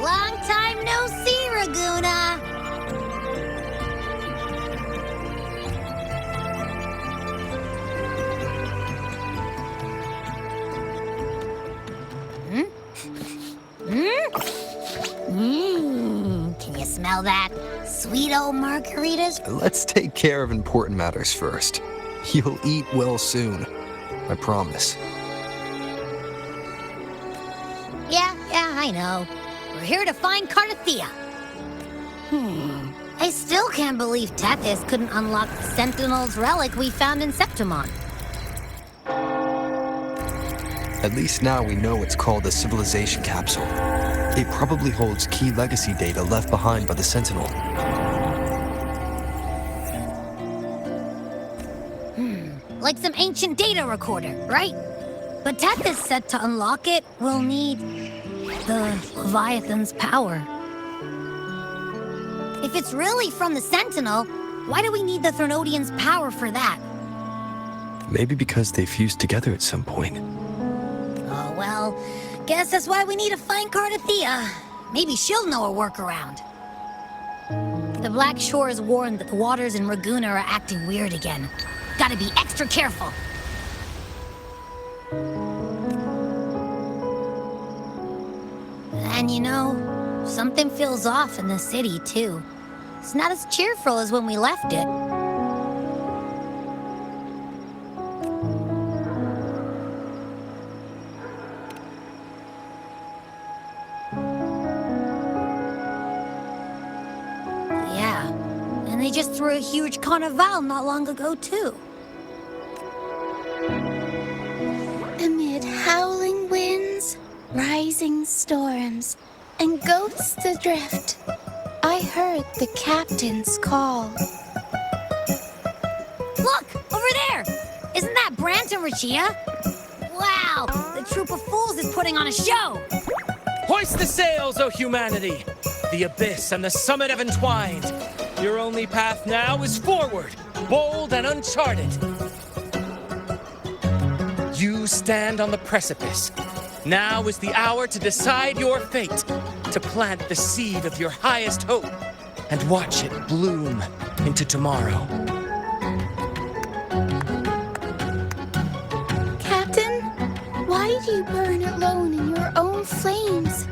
Long time no see, Raguna. Can you smell that? Sweet old margaritas? Let's take care of important matters first. You'll eat well soon. I promise. Yeah, I know. We're here to find Cardathea. I still can't believe Tethys couldn't unlock the Sentinel's relic we found in Septimon. At least now we know it's called a civilization capsule. It probably holds key legacy data left behind by the Sentinel. Like some ancient data recorder, right? But Tethys said to unlock it, we'll need the Leviathan's power. If it's really from the Sentinel, why do we need the Threnodian's power for that? Maybe because they fused together at some point. Oh, well, guess that's why we need to find Cardathea. Maybe she'll know a workaround. The Black Shore is warned that the waters in Raguna are acting weird again. Gotta be extra careful. And you know, something feels off in the city, too. It's not as cheerful as when we left it. Yeah, and they just threw a huge carnival not long ago, too. Amid howling winds, rising storms, and ghosts adrift, I heard the captain's call. Look! Over there! Isn't that Brant and Rachia? Wow! The troop of fools is putting on a show! Hoist the sails, O humanity! The abyss and the summit have entwined. Your only path now is forward, bold and uncharted. You stand on the precipice. Now is the hour to decide your fate, to plant the seed of your highest hope, and watch it bloom into tomorrow. Captain, why do you burn alone in your own flames?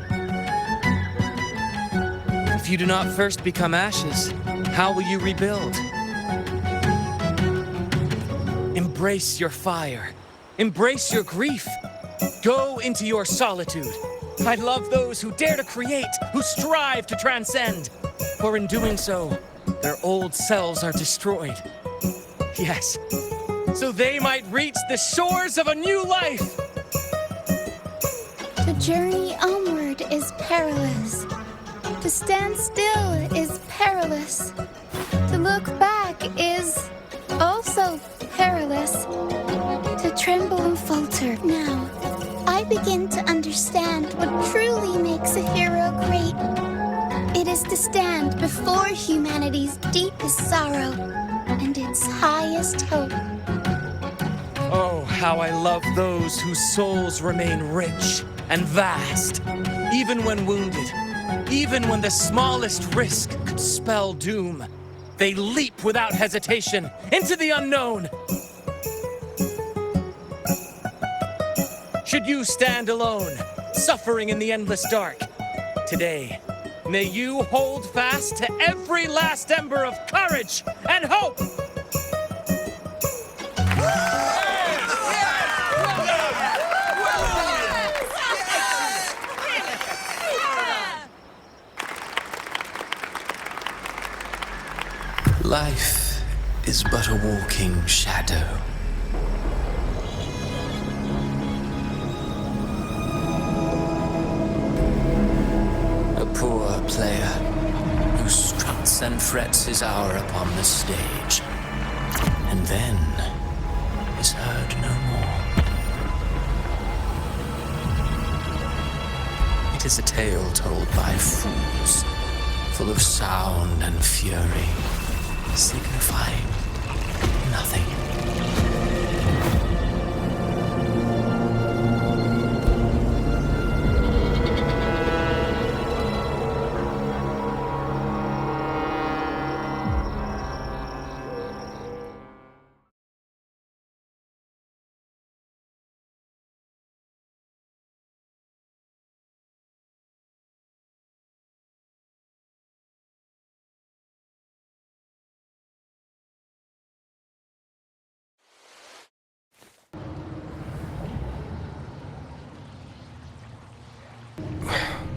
If you do not first become ashes, how will you rebuild? Embrace your fire. Embrace your grief. Go into your solitude. I love those who dare to create, who strive to transcend. For in doing so, their old selves are destroyed. Yes, so they might reach the shores of a new life. The journey onward is perilous. To stand still is perilous. To look back is also perilous. To tremble and falter now, I begin to understand what truly makes a hero great. It is to stand before humanity's deepest sorrow and its highest hope. Oh, how I love those whose souls remain rich and vast, even when wounded, even when the smallest risk could spell doom. They leap without hesitation into the unknown. Should you stand alone, suffering in the endless dark, today, may you hold fast to every last ember of courage and hope! Life is but a walking shadow. A poor player who struts and frets his hour upon the stage, and then is heard no more. It is a tale told by fools, full of sound and fury, signifying nothing.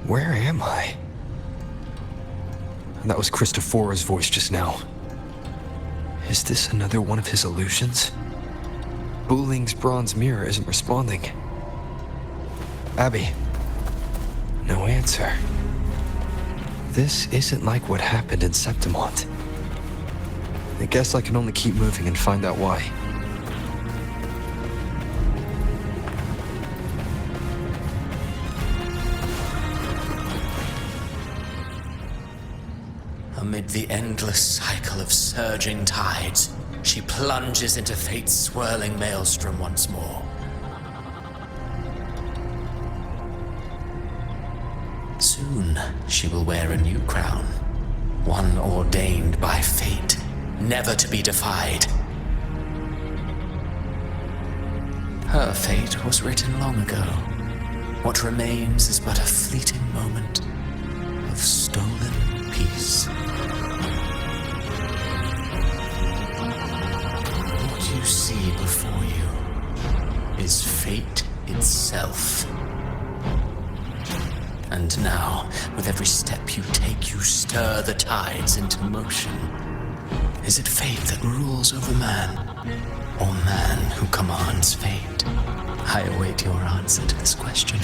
Where am I? That was Christophora's voice just now. Is this another one of his illusions? Buling's bronze mirror isn't responding. Abby. No answer. This isn't like what happened in Septimont. I guess I can only keep moving and find out why. Amid the endless cycle of surging tides, she plunges into fate's swirling maelstrom once more. Soon, she will wear a new crown, one ordained by fate, never to be defied. Her fate was written long ago. What remains is but a fleeting moment of stolen peace. What you see before you is fate itself. And now, with every step you take, you stir the tides into motion. Is it fate that rules over man, or man who commands fate? I await your answer to this question.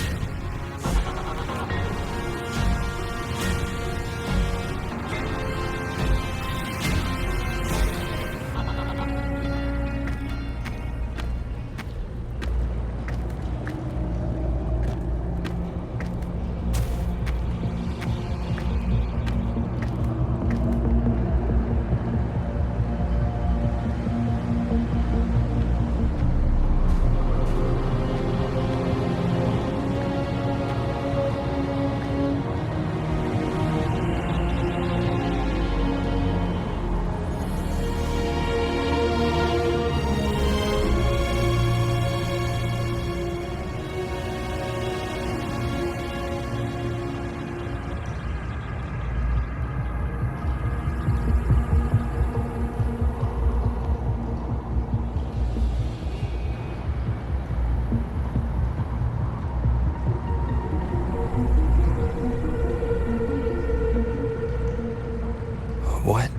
What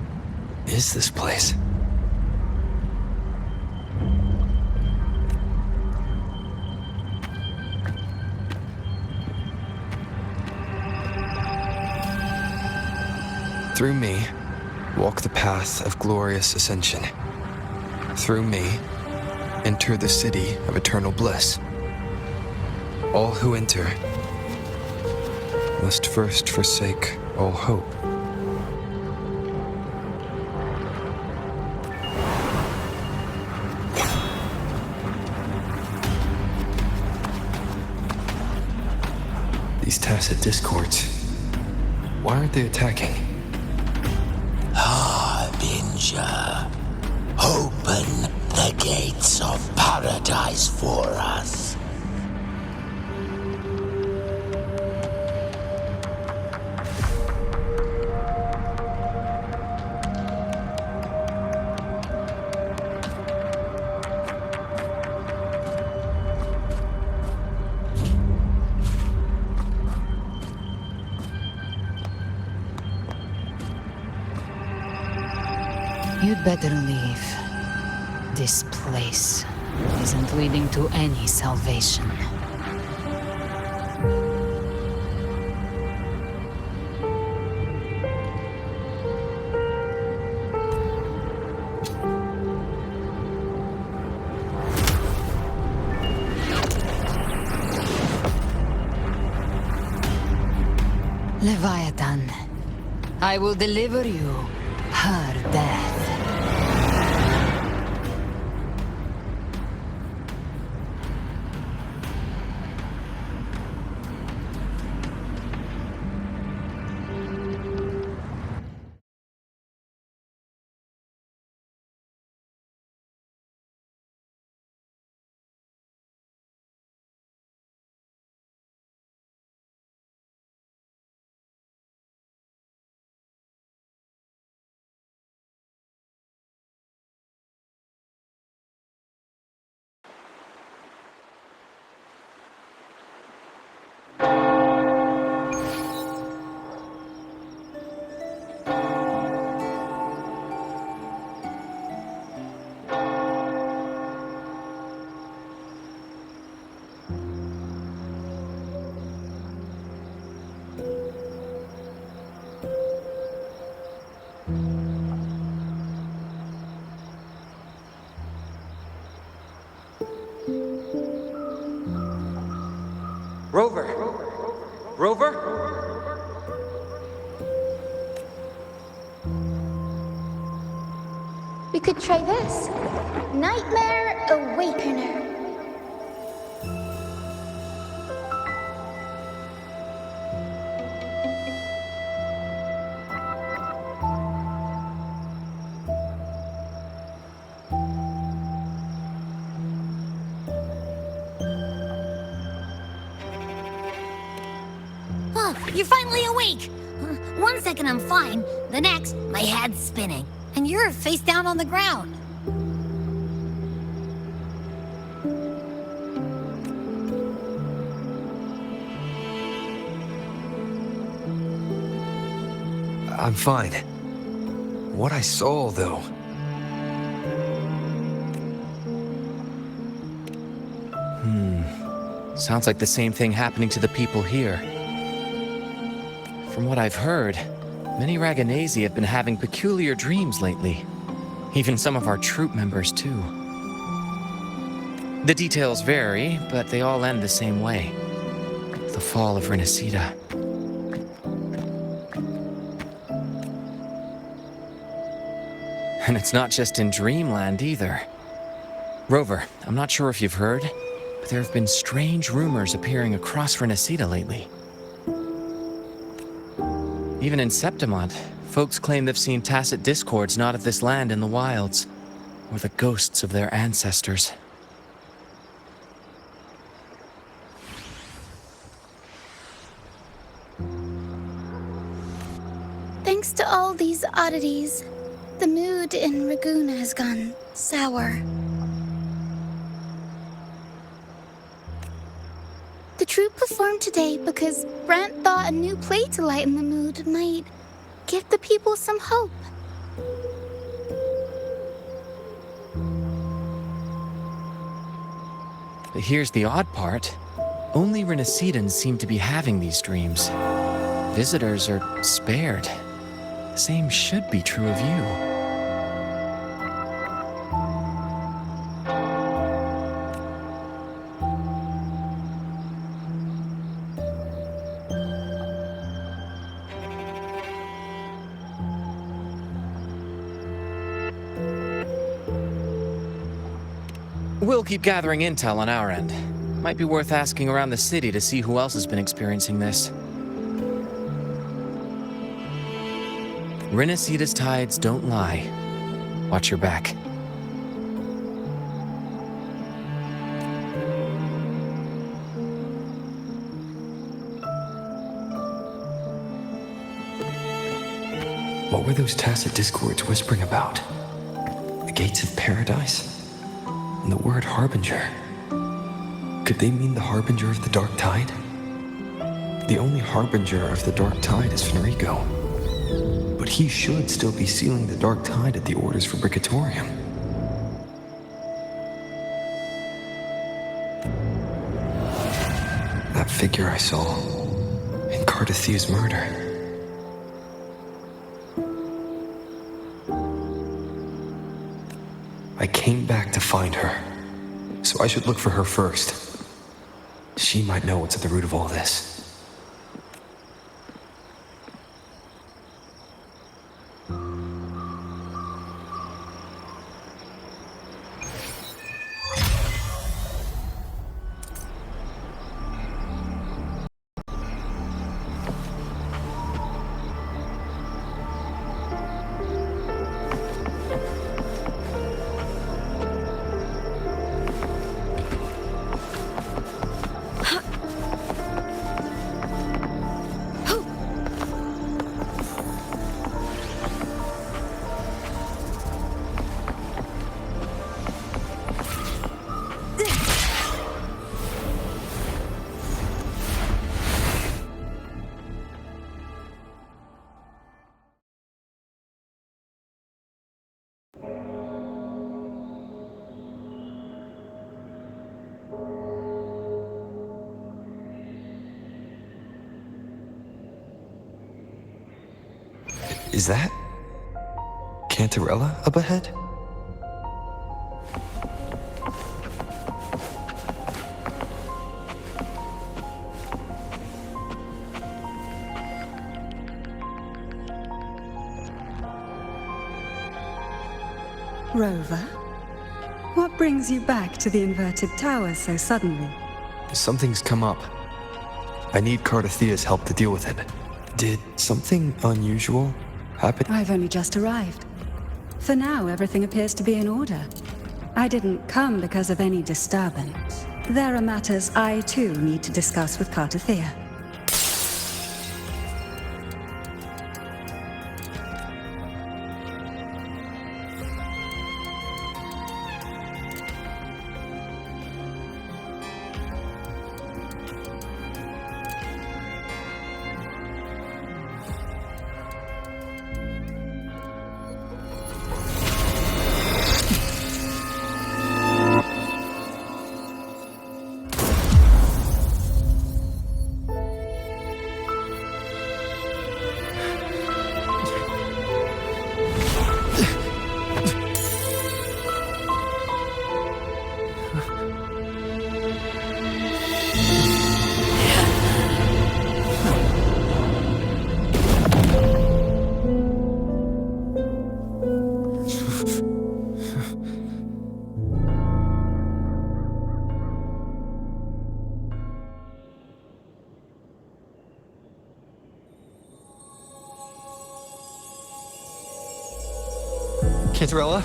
is this place? Through me, walk the path of glorious ascension. Through me, enter the city of eternal bliss. All who enter must first forsake all hope. These tacit discords, why aren't they attacking? Harbinger, open the gates of paradise for us. You'd better leave. This place isn't leading to any salvation. Leviathan, I will deliver you her death. Rover! Rover? We could try this. Nightmare Awakener. Oh, you're finally awake! 1 second I'm fine, the next, my head's spinning. And you're face down on the ground. I'm fine. What I saw, though. Sounds like the same thing happening to the people here. From what I've heard, many Raganesi have been having peculiar dreams lately. Even some of our troop members, too. The details vary, but they all end the same way. The fall of Rinacita. And it's not just in Dreamland either. Rover, I'm not sure if you've heard, but there have been strange rumors appearing across Rinacita lately. Even in Septimont, folks claim they've seen tacit discords not of this land in the wilds, or the ghosts of their ancestors. Thanks to all these oddities, the mood in Ragoona has gone sour. The troupe performed today because Brant thought a new play to lighten the mood might give the people some hope. But here's the odd part. Only Rinacitans seem to be having these dreams. Visitors are spared. The same should be true of you. We'll keep gathering intel on our end. Might be worth asking around the city to see who else has been experiencing this. Rinacita's tides don't lie. Watch your back. What were those tacit discords whispering about? The gates of paradise? And the word harbinger. Could they mean the harbinger of the dark tide? The only harbinger of the dark tide is Fenrico. But he should still be sealing the dark tide at the orders for Bricatorium. That figure I saw in Cardathia's murder. I came back to find her, so I should look for her first. She might know what's at the root of all this. Is that Cantarella up ahead? Rover? What brings you back to the inverted tower so suddenly? Something's come up. I need Cardathia's help to deal with it. Did something unusual happen? I've only just arrived. For now, everything appears to be in order. I didn't come because of any disturbance. There are matters I, too, need to discuss with Cardathia. Cantarella?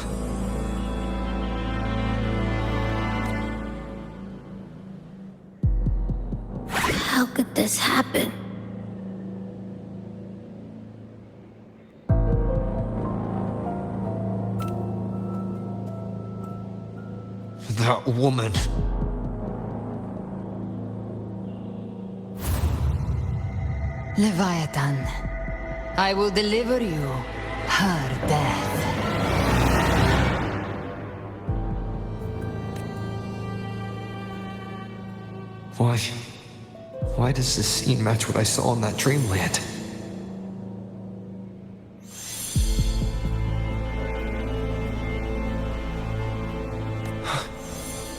How could this happen? That woman. Leviathan, I will deliver you her death. Why does this scene match what I saw in that dreamland?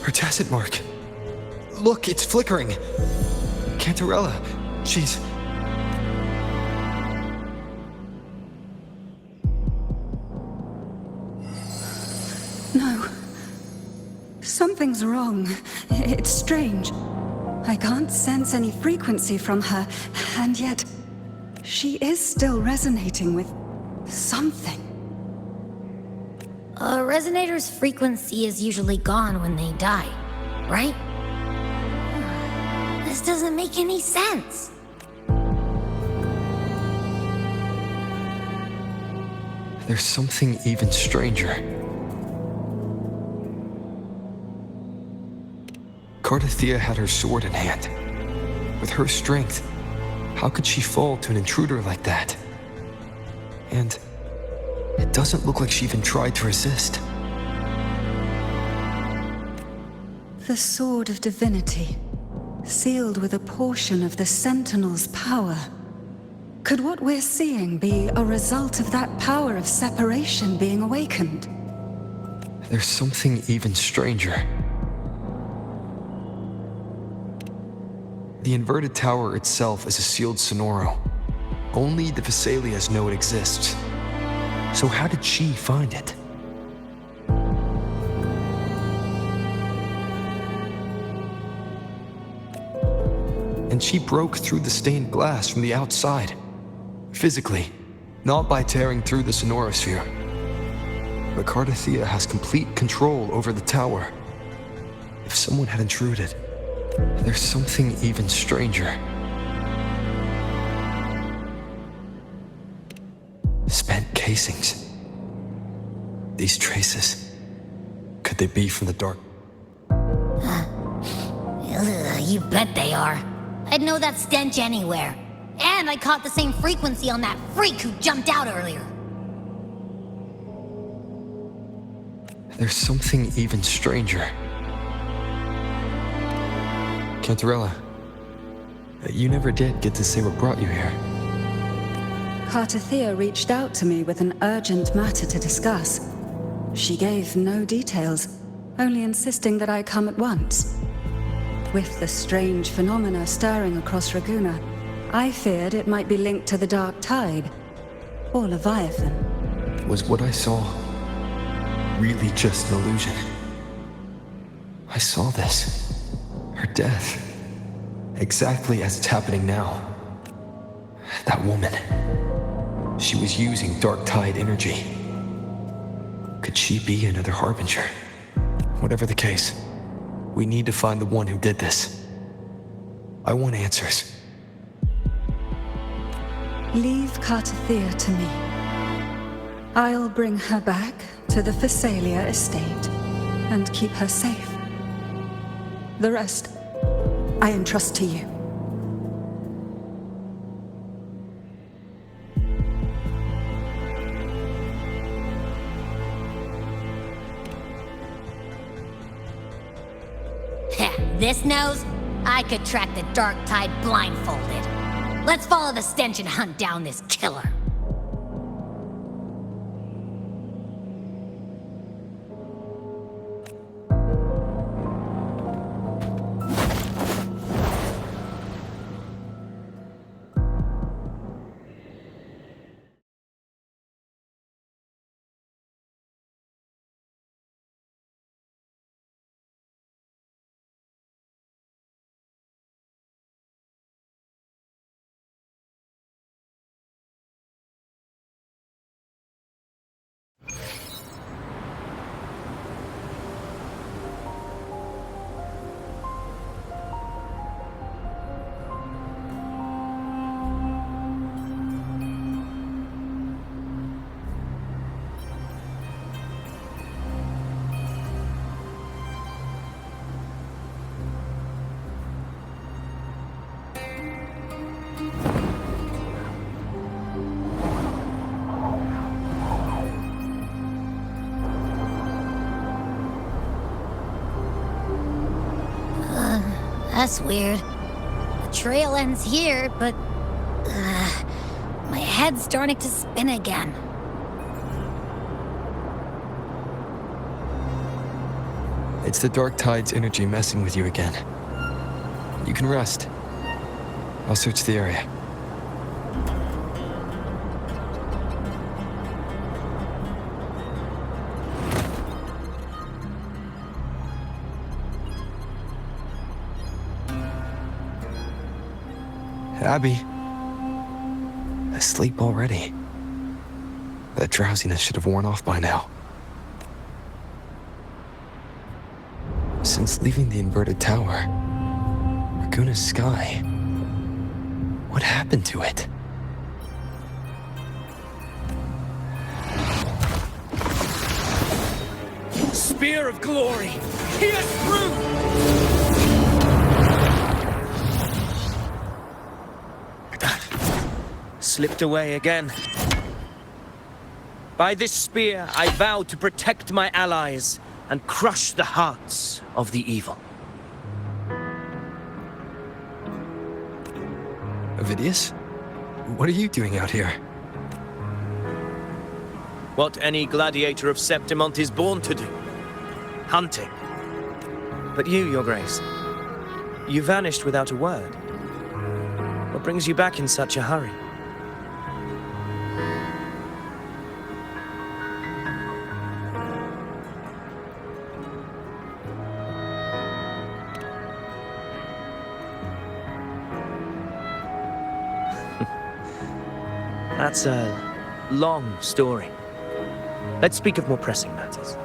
Her tacit mark. Look, it's flickering. Cantarella, she's... No. Something's wrong. It's strange. I can't sense any frequency from her, and yet she is still resonating with something. A resonator's frequency is usually gone when they die, right? This doesn't make any sense. There's something even stranger. Cardathia had her sword in hand. With her strength, how could she fall to an intruder like that? And it doesn't look like she even tried to resist. The Sword of Divinity, sealed with a portion of the Sentinel's power. Could what we're seeing be a result of that power of separation being awakened? There's something even stranger. The inverted tower itself is a sealed sonoro. Only the Vesalias know it exists. So how did she find it? And she broke through the stained glass from the outside. Physically, not by tearing through the sonorosphere. But Cardathia has complete control over the tower. If someone had intruded, there's something even stranger. Spent casings. These traces. Could they be from the dark? You bet they are. I'd know that stench anywhere. And I caught the same frequency on that freak who jumped out earlier. There's something even stranger. Cantarella, you never did get to say what brought you here. Cardathia reached out to me with an urgent matter to discuss. She gave no details, only insisting that I come at once. With the strange phenomena stirring across Raguna, I feared it might be linked to the Dark Tide, or Leviathan. Was what I saw really just an illusion? I saw this. Her death. Exactly as it's happening now. That woman. She was using dark tide energy. Could she be another harbinger? Whatever the case, we need to find the one who did this. I want answers. Leave Cartathea to me. I'll bring her back to the Phasalia estate and keep her safe. The rest, I entrust to you. This nose? I could track the dark tide blindfolded. Let's follow the stench and hunt down this killer. That's weird. The trail ends here, but... my head's starting to spin again. It's the dark tide's energy messing with you again. You can rest. I'll search the area. Abby. Asleep already. That drowsiness should have worn off by now. Since leaving the inverted tower, Raguna's sky. What happened to it? Spear of glory! Pierce through! Slipped away again. By this spear, I vow to protect my allies and crush the hearts of the evil. Ovidius? What are you doing out here? What any gladiator of Septimont is born to do. Hunting. But you, Your Grace, you vanished without a word. What brings you back in such a hurry? That's a long story. Let's speak of more pressing matters.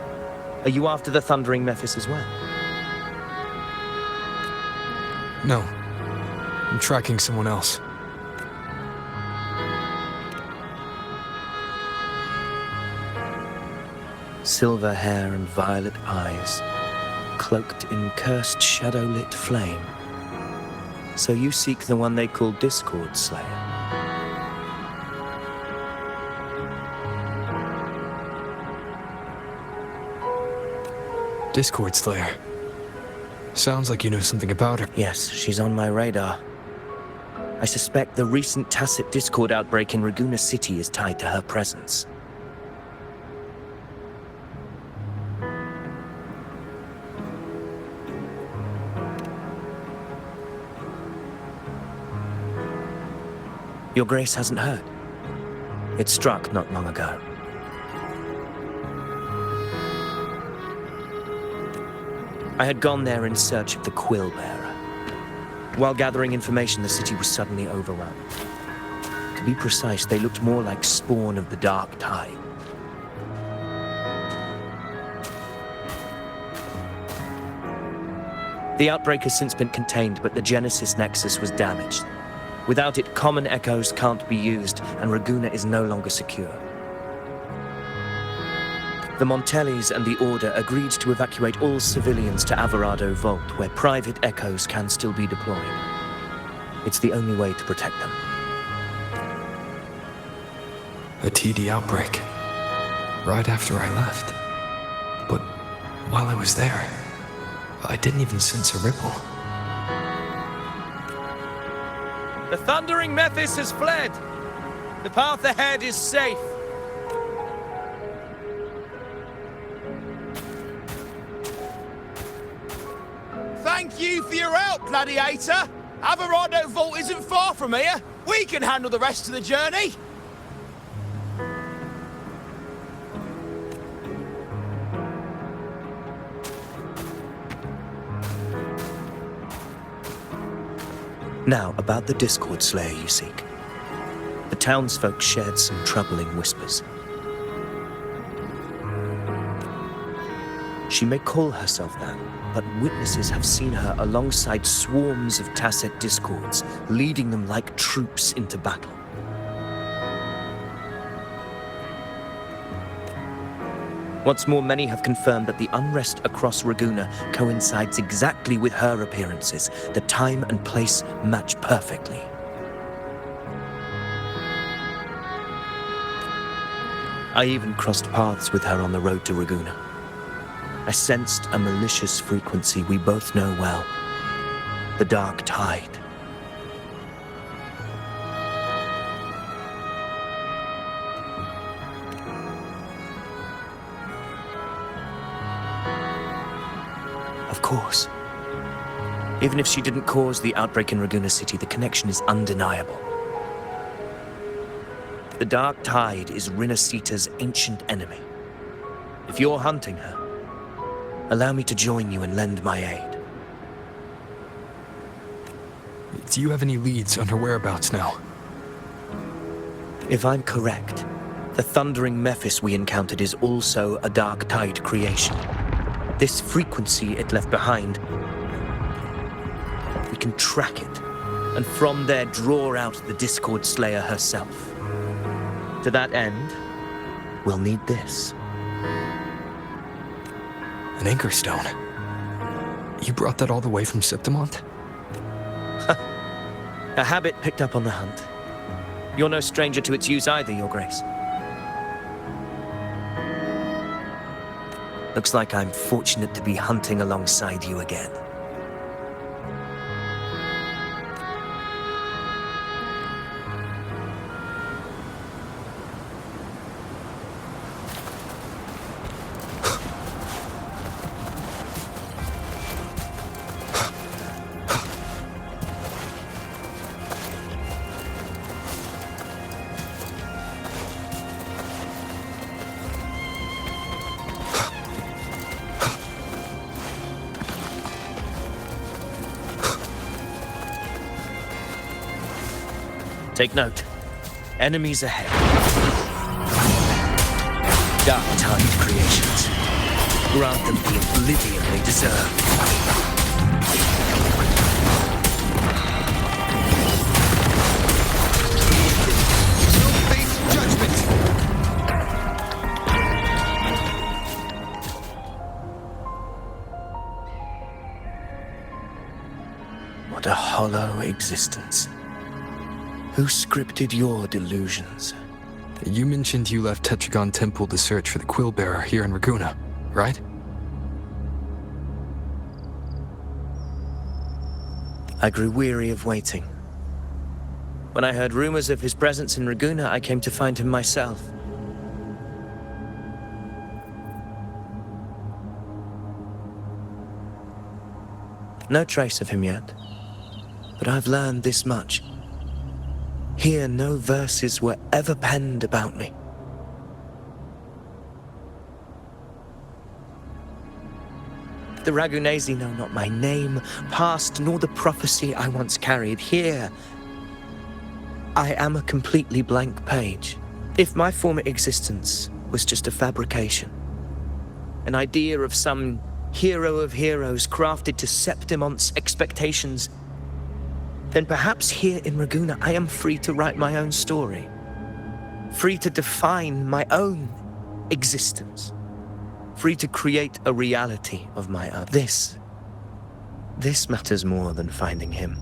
Are you after the Thundering Mephis as well? No. I'm tracking someone else. Silver hair and violet eyes, cloaked in cursed shadow-lit flame. So you seek the one they call Discord Slayer. Discord Slayer. Sounds like you know something about her. Yes, she's on my radar. I suspect the recent tacit Discord outbreak in Raguna City is tied to her presence. Your Grace hasn't heard. It struck not long ago. I had gone there in search of the Quill Bearer. While gathering information, the city was suddenly overrun. To be precise, they looked more like spawn of the Dark Tide. The outbreak has since been contained, but the Genesis Nexus was damaged. Without it, common echoes can't be used, and Ragusa is no longer secure. The Montellis and the Order agreed to evacuate all civilians to Alvarado Vault, where private echoes can still be deployed. It's the only way to protect them. A TD outbreak. Right after I left. But while I was there, I didn't even sense a ripple. The Thundering Mephis has fled. The path ahead is safe. Thank you for your help, Gladiator. Alvarado Vault isn't far from here. We can handle the rest of the journey. Now, about the Discord Slayer you seek. The townsfolk shared some troubling whispers. She may call herself that, but witnesses have seen her alongside swarms of Tacet Discords, leading them like troops into battle. What's more, many have confirmed that the unrest across Ragusa coincides exactly with her appearances. The time and place match perfectly. I even crossed paths with her on the road to Ragusa. I sensed a malicious frequency we both know well. The Dark Tide. Of course. Even if she didn't cause the outbreak in Ragusa City, the connection is undeniable. The Dark Tide is Rinacita's ancient enemy. If you're hunting her, allow me to join you and lend my aid. Do you have any leads on her whereabouts now? If I'm correct, the Thundering Mephis we encountered is also a Dark Tide creation. This frequency it left behind, we can track it, and from there draw out the Discord Slayer herself. To that end, we'll need this. An anchor stone. You brought that all the way from Septimont? A habit picked up on the hunt. You're no stranger to its use either, Your Grace. Looks like I'm fortunate to be hunting alongside you again. Take note. Enemies ahead. Dark Tide creations. Grant them the oblivion they deserve. You'll face judgment. What a hollow existence. Who scripted your delusions? You mentioned you left Tetragon Temple to search for the Quill Bearer here in Ragusa, right? I grew weary of waiting. When I heard rumors of his presence in Ragusa, I came to find him myself. No trace of him yet, but I've learned this much. Here, no verses were ever penned about me. The Ragunesi know not my name, past, nor the prophecy I once carried. Here, I am a completely blank page. If my former existence was just a fabrication, an idea of some hero of heroes crafted to Septimont's expectations, then perhaps here in Raguna I am free to write my own story, free to define my own existence, free to create a reality of my own. This matters more than finding him.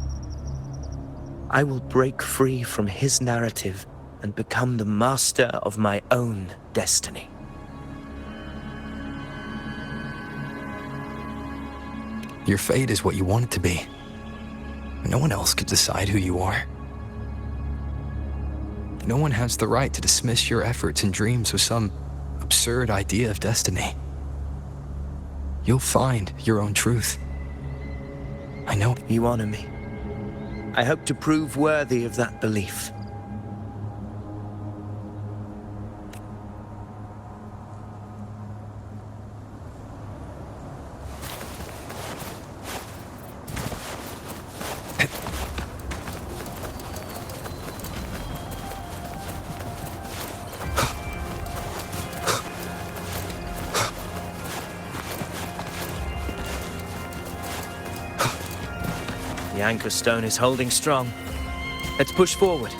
I will break free from his narrative and become the master of my own destiny. Your fate is what you want it to be. No one else could decide who you are. No one has the right to dismiss your efforts and dreams with some absurd idea of destiny. You'll find your own truth. I know. You honor me. I hope to prove worthy of that belief. The anchor stone is holding strong. Let's push forward.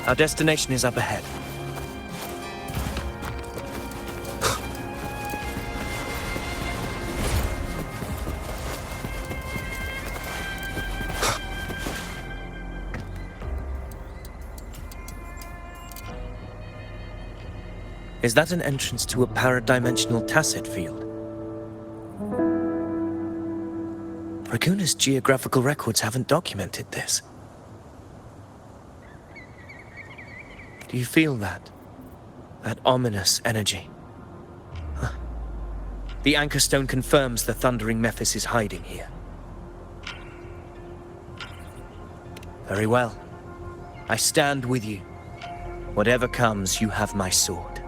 Our destination is up ahead. Is that an entrance to a paradimensional tacit field? Raguna's geographical records haven't documented this. Do you feel that? That ominous energy? Huh. The anchor stone confirms the thundering Mephis is hiding here. Very well. I stand with you. Whatever comes, you have my sword.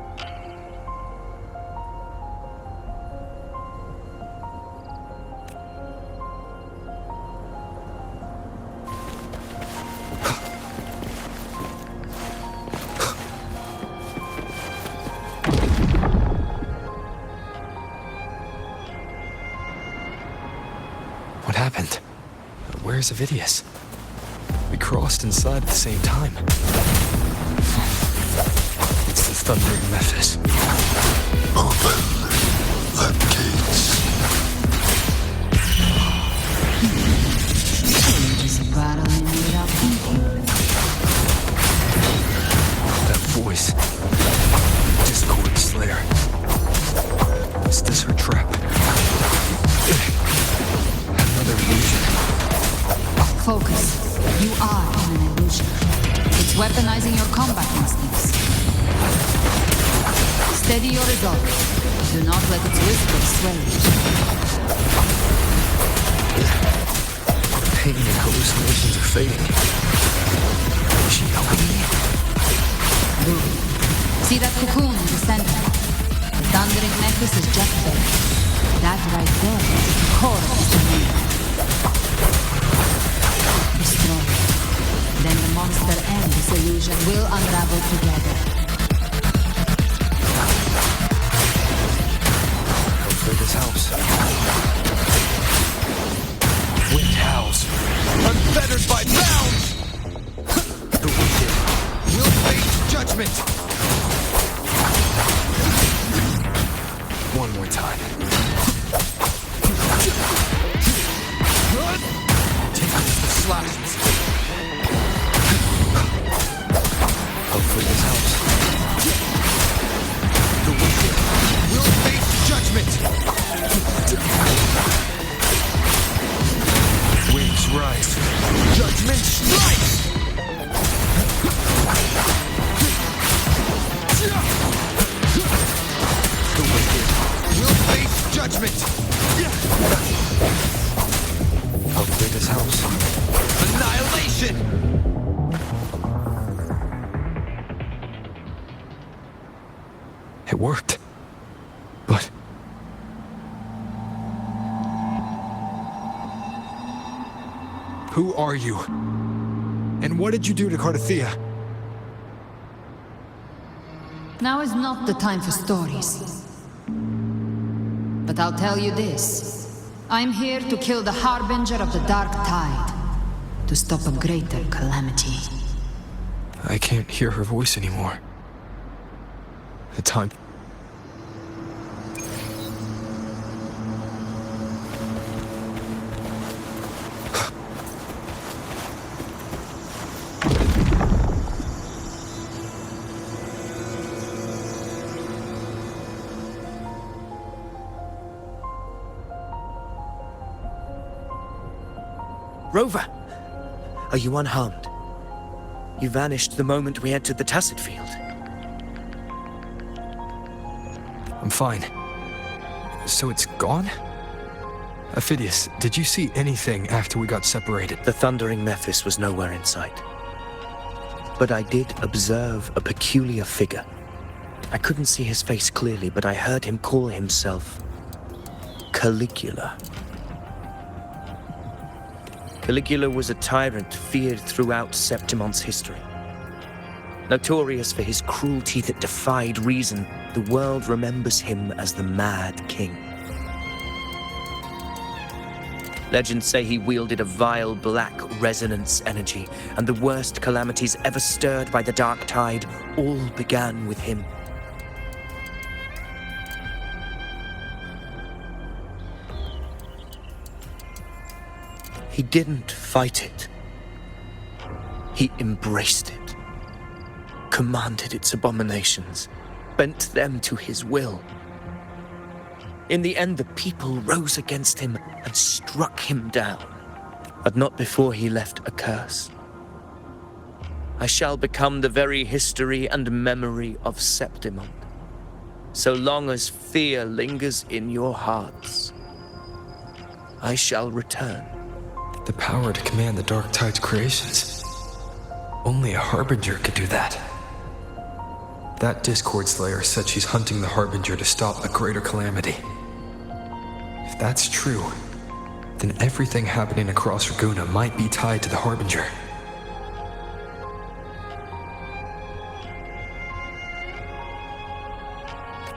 What happened? Where's Avidius? We crossed inside at the same time. It's the thundering Mephis. Open the gates. Just battling without thinking. That voice. Discord Slayer. Is this her trap? Another illusion. Focus. You are in an illusion. It's weaponizing your combat instincts. Steady your resolve. Do not let its whisper sway you. Pain and hallucinations are fading. Is she helping me? Good. See that cocoon in the center? The thundering necklace is just there. That right there is the core of this domain. Destroy it. Then the monster and this illusion will unravel together. Hopefully this helps. Wind howls, unfettered by bounds! The wicked will face judgment! One more time. Take the slashes. Hopefully this helps. The wicked will face judgment! Winds rise. Judgment strikes! The wicked will face judgment! Hopefully this helps. Annihilation! It worked. But Who are you? And what did you do to Cardathea? Now is not the time for stories. But I'll tell you this. I'm here to kill the Harbinger of the Dark Tide. To stop a greater calamity. I can't hear her voice anymore. The time... Rover! Are you unharmed? You vanished the moment we entered the Tacit Field. I'm fine. So it's gone? Ophidius, did you see anything after we got separated? The thundering Mephis was nowhere in sight. But I did observe a peculiar figure. I couldn't see his face clearly, but I heard him call himself Caligula. Caligula was a tyrant feared throughout Septimon's history. Notorious for his cruelty that defied reason, the world remembers him as the Mad King. Legends say he wielded a vile black resonance energy, and the worst calamities ever stirred by the Dark Tide all began with him. He didn't fight it. He embraced it, commanded its abominations, bent them to his will. In the end, the people rose against him and struck him down, but not before he left a curse. I shall become the very history and memory of Septimon, so long as fear lingers in your hearts. I shall return. The power to command the Dark Tide's creations. Only a Harbinger could do that. That Discord Slayer said she's hunting the Harbinger to stop a greater calamity. If that's true, then everything happening across Raguna might be tied to the Harbinger.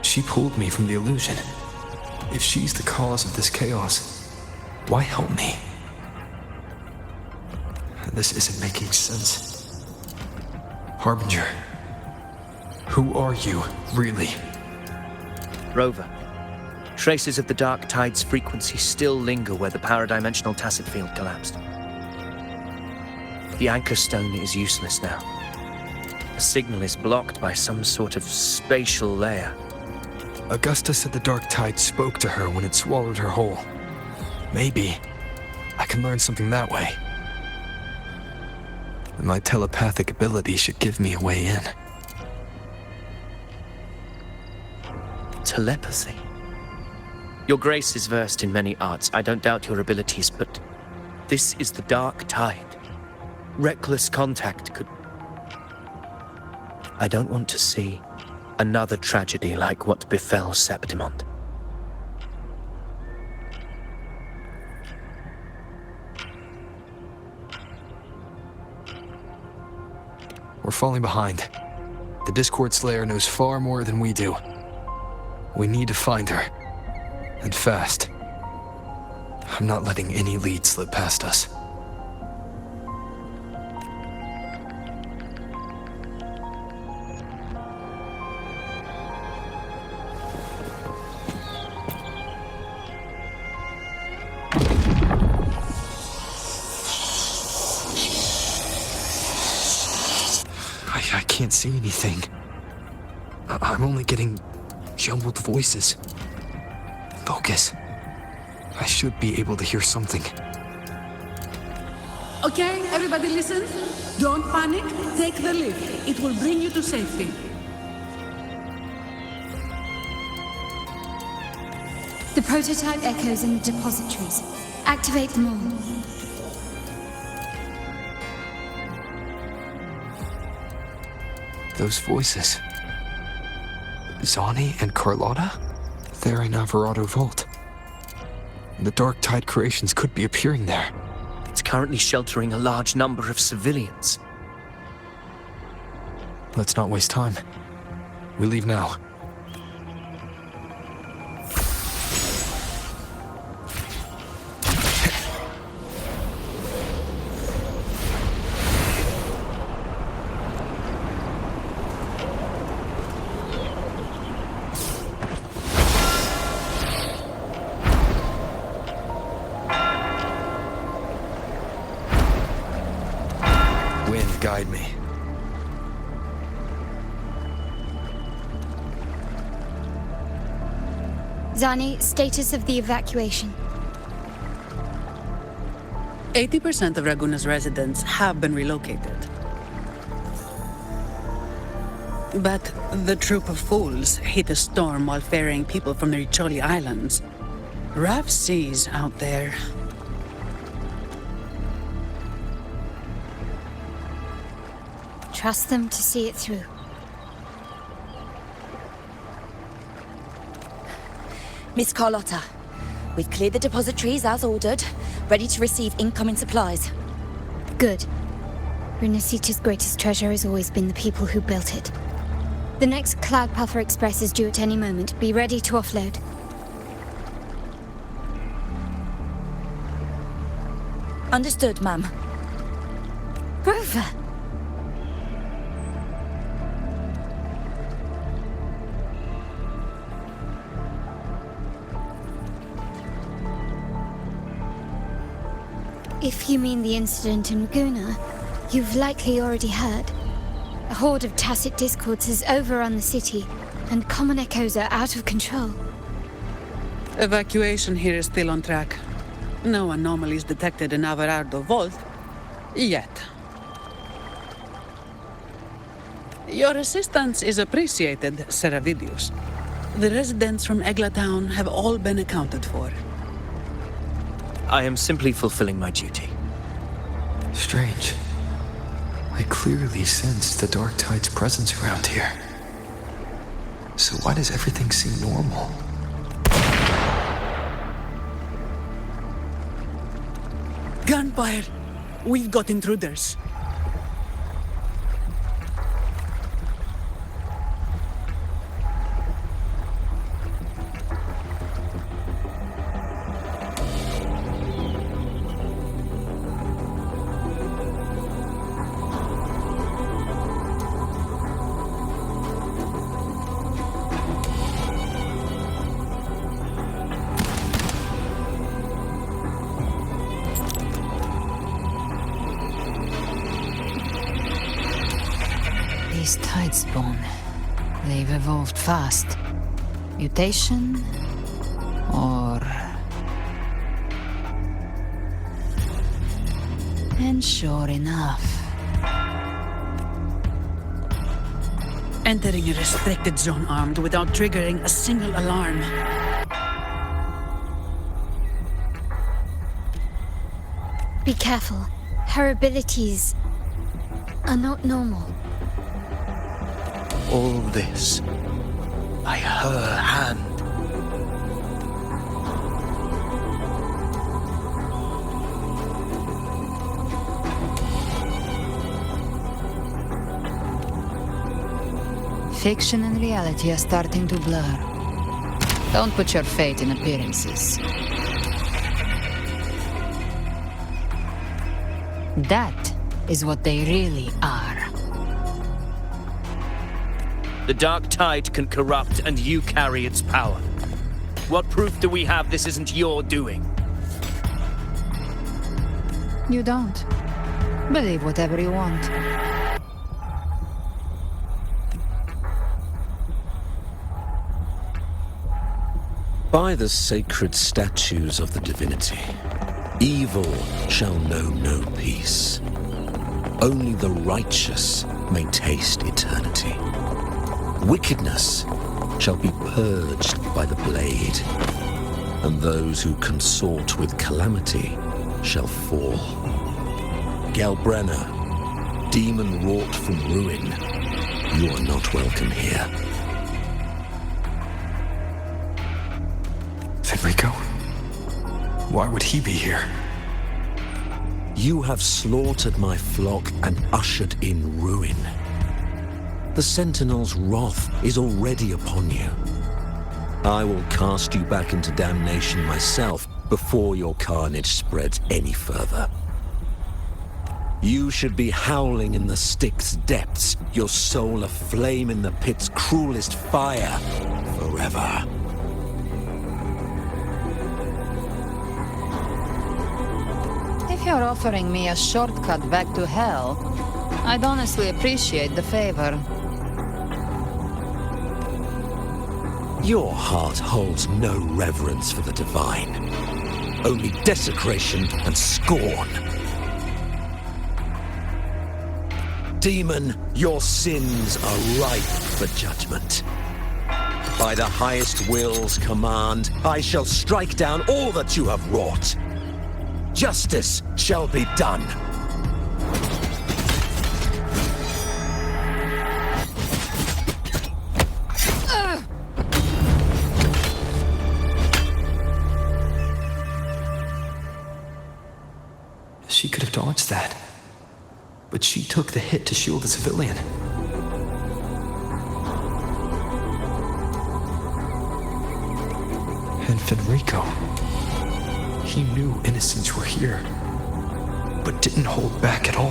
She pulled me from the illusion. If she's the cause of this chaos, why help me? This isn't making sense. Harbinger, who are you, really? Rover, traces of the Dark Tide's frequency still linger where the paradimensional Tacit Field collapsed. The anchor stone is useless now. The signal is blocked by some sort of spatial layer. Augusta said the Dark Tide spoke to her when it swallowed her whole. Maybe I can learn something that way. My telepathic ability should give me a way in. Telepathy? Your Grace is versed in many arts. I don't doubt your abilities, but this is the Dark Tide. Reckless contact could... I don't want to see another tragedy like what befell Septimon. We're falling behind. The Discord Slayer knows far more than we do. We need to find her. And fast. I'm not letting any lead slip past us. I can't see anything. I'm only getting jumbled voices. Focus. I should be able to hear something. Okay, everybody listen. Don't panic. Take the lift. It will bring you to safety. The prototype echoes in the depositories. Activate them all. Those voices. Zani and Carlotta? They're in Alvarado Vault. The Dark Tide creations could be appearing there. It's currently sheltering a large number of civilians. Let's not waste time. We leave now. Wind, guide me. Zani, status of the evacuation. 80% of Raguna's residents have been relocated. But the troop of fools hit a storm while ferrying people from the Riccioli Islands. Rough seas out there. Trust them to see it through. Miss Carlotta, we've cleared the depositories as ordered, ready to receive incoming supplies. Good. Rinacita's greatest treasure has always been the people who built it. The next Cloud Puffer Express is due at any moment. Be ready to offload. Understood, ma'am. Rover! If you mean the incident in Raguna, you've likely already heard. A horde of tacit discords has overrun the city, and common echoes are out of control. Evacuation here is still on track. No anomalies detected in Averardo Vault. Yet. Your assistance is appreciated, Seravidius. The residents from Egla Town have all been accounted for. I am simply fulfilling my duty. Strange. I clearly sense the Dark Tide's presence around here. So why does everything seem normal? Gunfire! We've got intruders. These Tidespawn, they've evolved fast. Mutation? Or... And sure enough... Entering a restricted zone armed without triggering a single alarm. Be careful. Her abilities are not normal. All this by her hand. Fiction and reality are starting to blur. Don't put your faith in appearances. That is what they really are. The Dark Tide can corrupt, and you carry its power. What proof do we have this isn't your doing? You don't. Believe whatever you want. By the sacred statues of the divinity, evil shall know no peace. Only the righteous may taste eternity. Wickedness shall be purged by the blade, and those who consort with calamity shall fall. Galbrenna, demon wrought from ruin, you are not welcome here. Federico? Why would he be here? You have slaughtered my flock and ushered in ruin. The Sentinel's wrath is already upon you. I will cast you back into damnation myself before your carnage spreads any further. You should be howling in the Styx's depths, your soul aflame in the pit's cruelest fire, forever. If you're offering me a shortcut back to hell, I'd honestly appreciate the favor. Your heart holds no reverence for the divine, only desecration and scorn. Demon, your sins are ripe for judgment. By the highest will's command, I shall strike down all that you have wrought. Justice shall be done. She could have dodged that. But she took the hit to shield the civilian. And Fenrico, he knew innocents were here, but didn't hold back at all.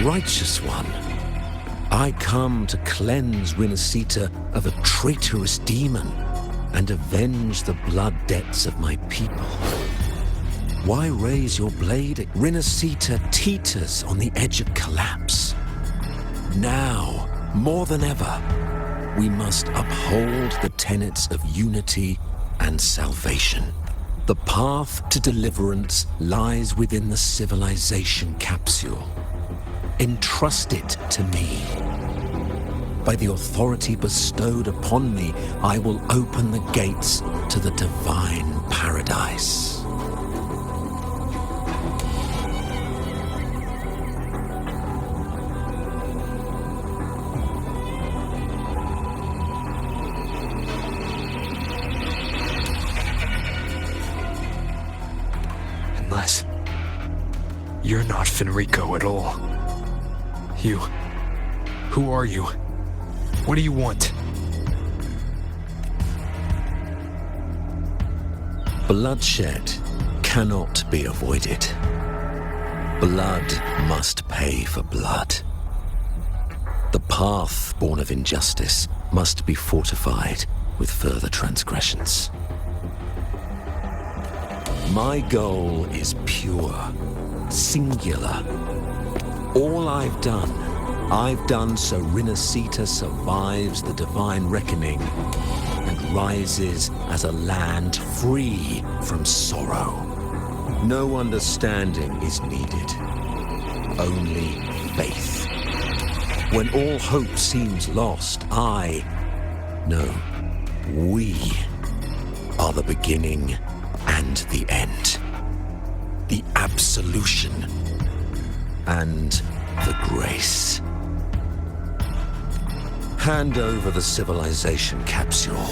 Righteous one, I come to cleanse Rinacita of a traitorous demon and avenge the blood debts of my people. Why raise your blade? Rinacita teeters on the edge of collapse. Now, more than ever, we must uphold the tenets of unity and salvation. The path to deliverance lies within the civilization capsule. Entrust it to me. By the authority bestowed upon me, I will open the gates to the divine paradise. Unless you're not Fenrico at all. Who are you? What do you want? Bloodshed cannot be avoided. Blood must pay for blood. The path born of injustice must be fortified with further transgressions. My goal is pure, singular. All I've done so Rinacita survives the divine reckoning and rises as a land free from sorrow. No understanding is needed, only faith. When all hope seems lost, we are the beginning and the end. The absolution and the grace. Hand over the civilization capsule.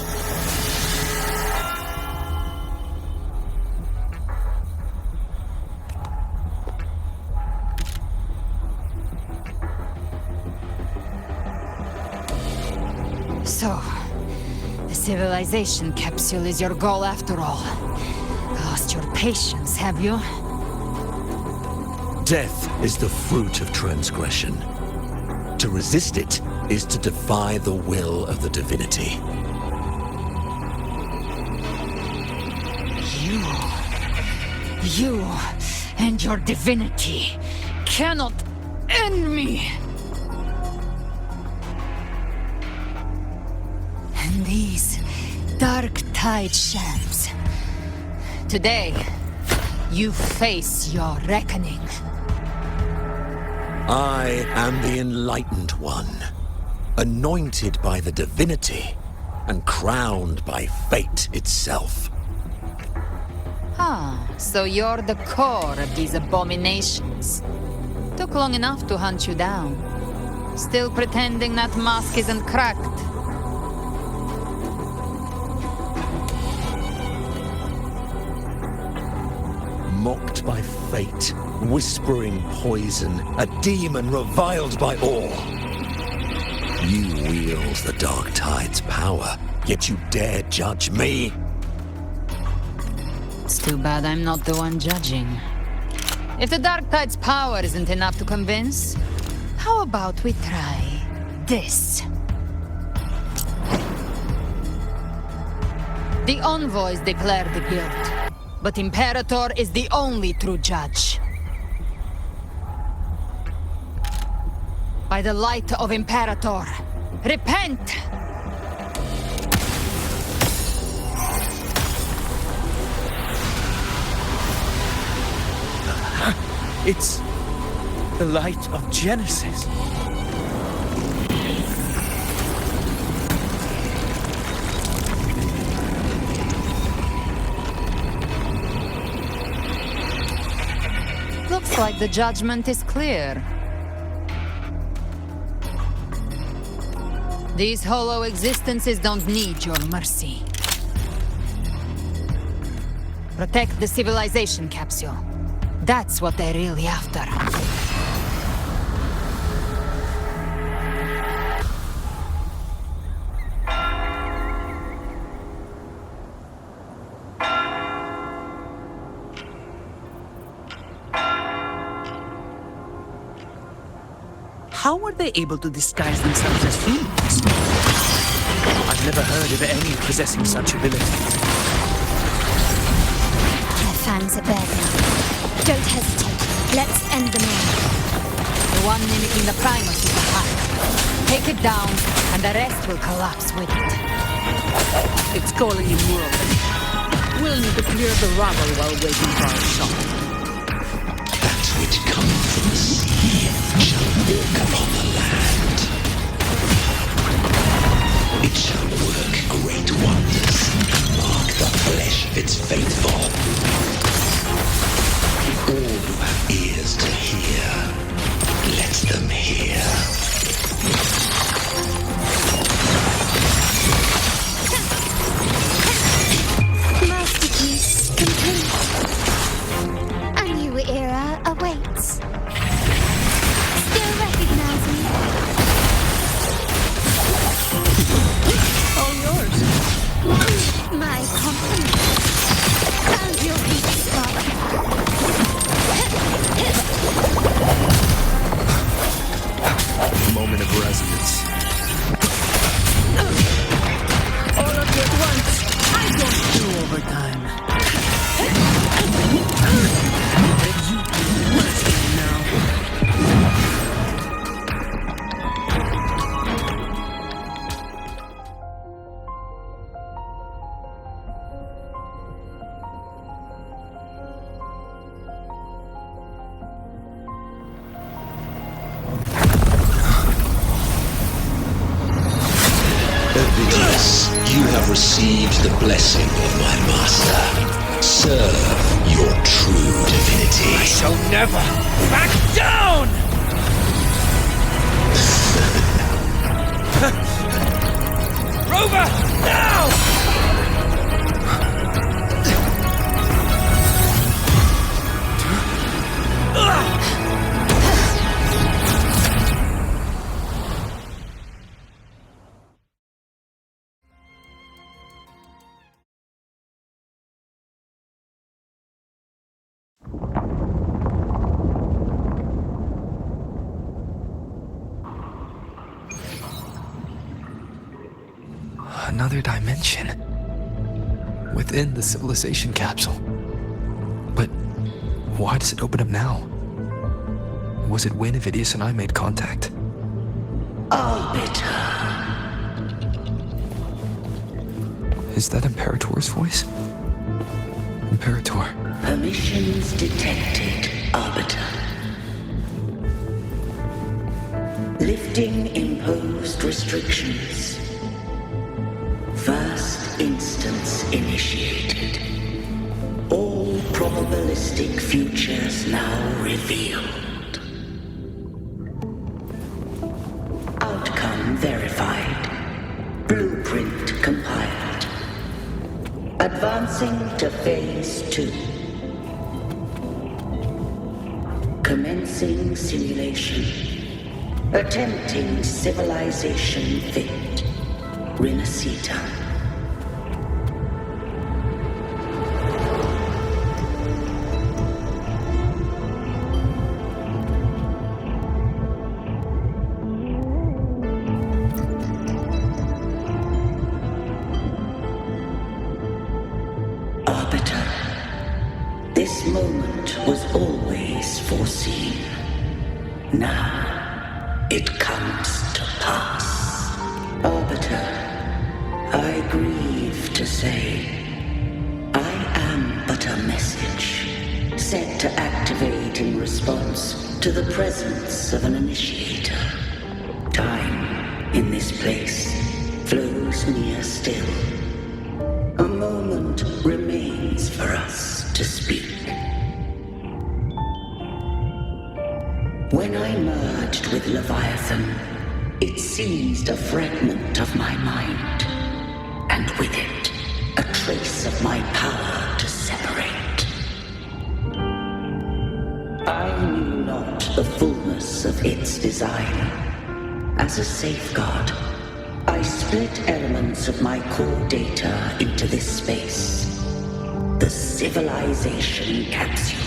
So, the civilization capsule is your goal after all. Lost your patience, have you? Death is the fruit of transgression. To resist it is to defy the will of the divinity. You and your divinity cannot end me. And these dark tide shams. Today, you face your reckoning. I am the enlightened one, anointed by the divinity and crowned by fate itself. So you're the core of these abominations. Took long enough to hunt you down. Still pretending that mask isn't cracked. mocked by fate, whispering poison, a demon reviled by all. You wield the Dark Tide's power, yet you dare judge me? It's too bad I'm not the one judging. If the Dark Tide's power isn't enough to convince, how about we try this? The envoys declare the guilt, but Imperator is the only true judge. By the light of Imperator, repent! It's the light of Genesis. Looks like the judgment is clear. These hollow existences don't need your mercy. Protect the civilization capsule. That's what they're really after. How were they able to disguise themselves as humans? I've never heard of any possessing such ability. Our fangs are bared now. Don't hesitate. Let's end the man. The one mimicking the Primus is the heart. Take it down, and the rest will collapse with it. It's calling immorally. We'll need to clear the rubble while waiting for our shot. That which cometh from the sea shall walk upon the land. It shall work great wonders, mark the flesh of its faithful. All who have ears to hear, let them hear. Masterpiece complete. A new era awaits. Still recognize me? All yours. My compliments. Found your weak spot. Moment of resonance. All of you at once. I don't do overtime. You do mercy now. You have received the blessing of my master. Serve your true divinity. I shall never back down! Rover, now! Another dimension. Within the civilization capsule. But why does it open up now? Was it when Avidius and I made contact? Arbiter. Is that Imperator's voice? Imperator. Permissions detected, Arbiter. Lifting imposed restrictions. First instance initiated. All probabilistic futures now revealed. Outcome verified. Blueprint compiled. Advancing to phase 2. Commencing simulation. Attempting civilization fit. Rinacita. Arbiter. This moment was always foreseen. Now, it comes to pass. Arbiter, I grieve to say, I am but a message, set to activate in response to the presence of an initiator. Time, in this place, flows near still. A moment remains for us to speak. When I merged with Leviathan, it seized a fragment of my mind, and with it, a trace of my power to separate. I knew not the fullness of its design. As a safeguard, I split elements of my core data into this space, the civilization capsule.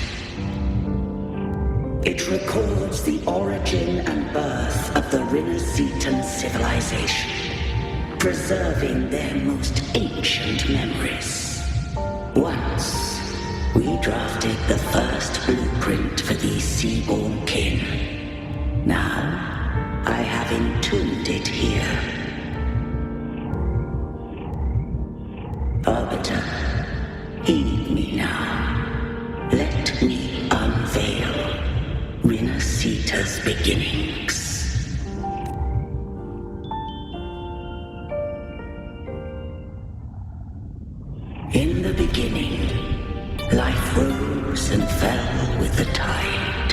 It records the origin and birth of the Rinacitan civilization, preserving their most ancient memories. Once, we drafted the first blueprint for these seaborn kin. Now, I have entombed it here. Arbiter, heed me now. Let me unveil Rinacita's beginnings. In the beginning, life rose and fell with the tide.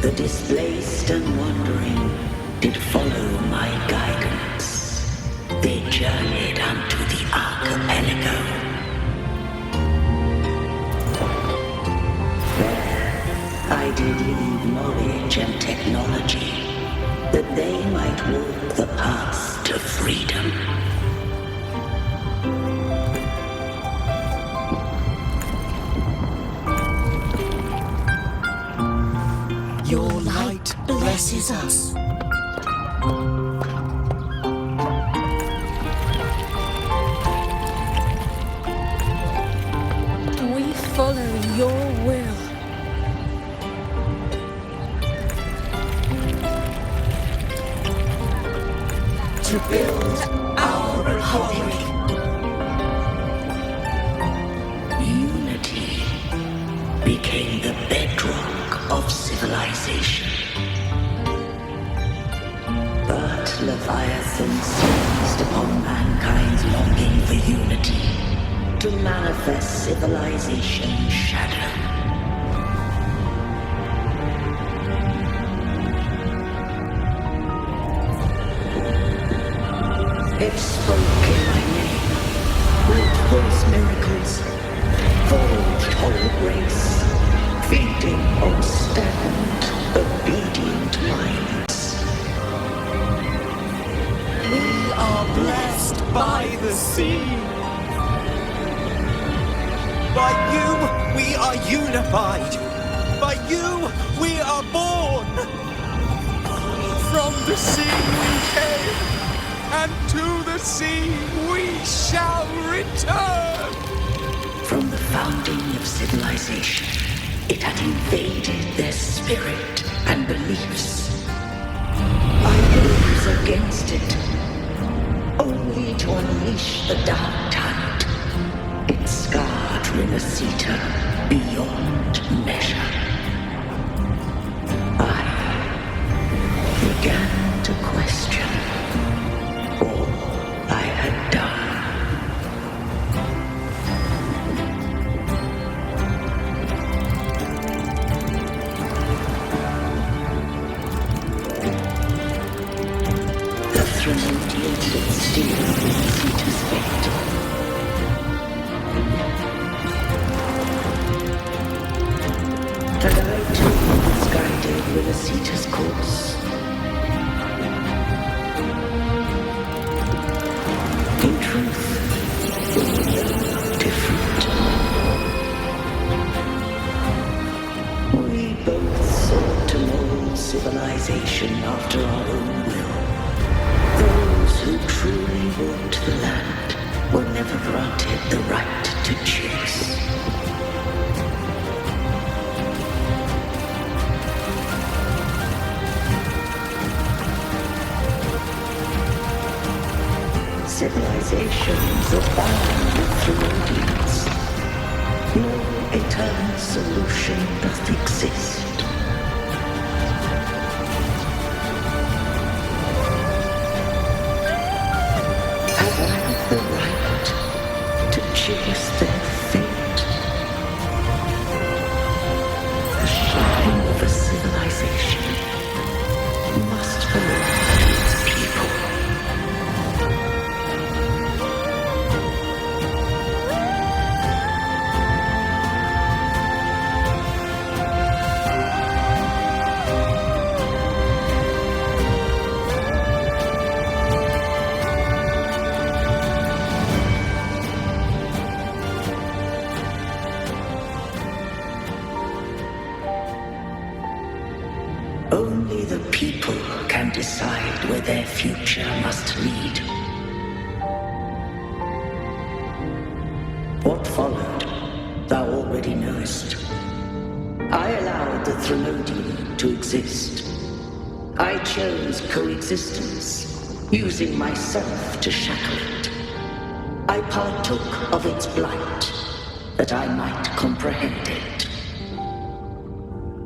The displaced and wandering did follow my guidance. They journeyed unto the archipelago. There, I did leave knowledge and technology, that they might walk the path to freedom. Your light blesses us. We follow your will. To build our republic. Unity became the bedrock of civilization. But Leviathan seized upon mankind's longing for unity to manifest civilization's shadow. It spoke in my name, wrought false miracles, forged whole grace, feeding on stagnant, obedient minds. We are blessed by the sea. By you, we are unified. By you, we are born. From the sea we came, and to the sea we shall return. From the founding of civilization, it had invaded their spirit and beliefs. I rose against it, only to unleash the dark tide. It scarred Rinacita beyond measure. I began to question all I had done. The Trinodian did steal Rinacita's fate. And I too was guided Rinacita's course. In truth, we are different. We both sought to mold civilization after our own will. Those who truly walked the land were never granted the right to choose. Civilizations abound with Trinodians. No eternal solution doth exist. Have I the right to choose their fate? The shine of a civilization must belong to its people. Only the people can decide where their future must lead. What followed, thou already knowest. I allowed the Trinodian to exist. I chose coexistence, using myself to shackle it. I partook of its blight, that I might comprehend it.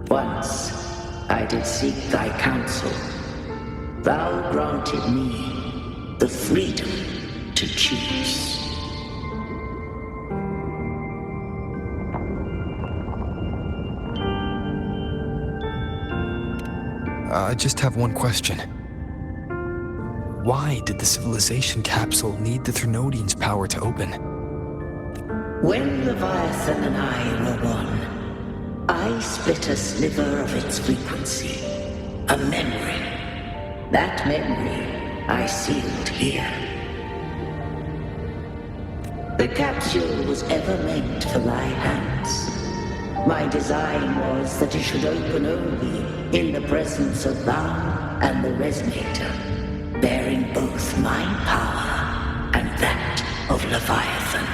Once, I did seek thy counsel. Thou granted me the freedom to choose. I just have one question. Why did the civilization capsule need the Trinodian's power to open? When Leviathan and I were one, I split a sliver of its frequency, a memory. That memory I sealed here. The capsule was ever meant for thy hands. My design was that it should open only in the presence of thou and the resonator, bearing both my power and that of Leviathan.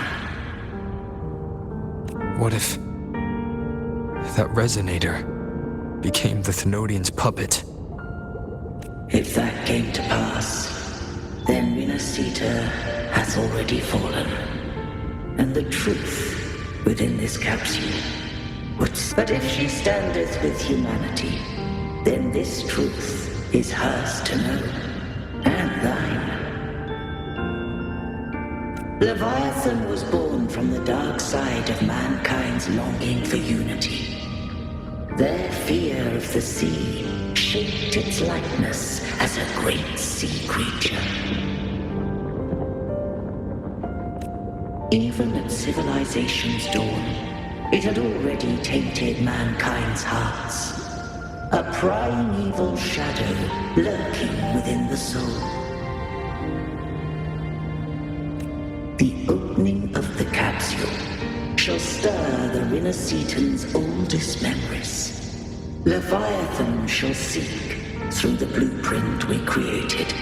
What if that resonator became the Thinodian's puppet? If that came to pass, then Rinacita has already fallen, and the truth within this capsule would... But if she standeth with humanity, then this truth is hers to know, and thine. Leviathan was born from the dark side of mankind's longing for unity. Their fear of the sea shaped its likeness as a great sea creature. Even at civilization's dawn, it had already tainted mankind's hearts. A primeval shadow lurking within the soul. The opening of the capsule shall stir the Rinacitan's oldest memories. Leviathan shall seek, through the blueprint we created,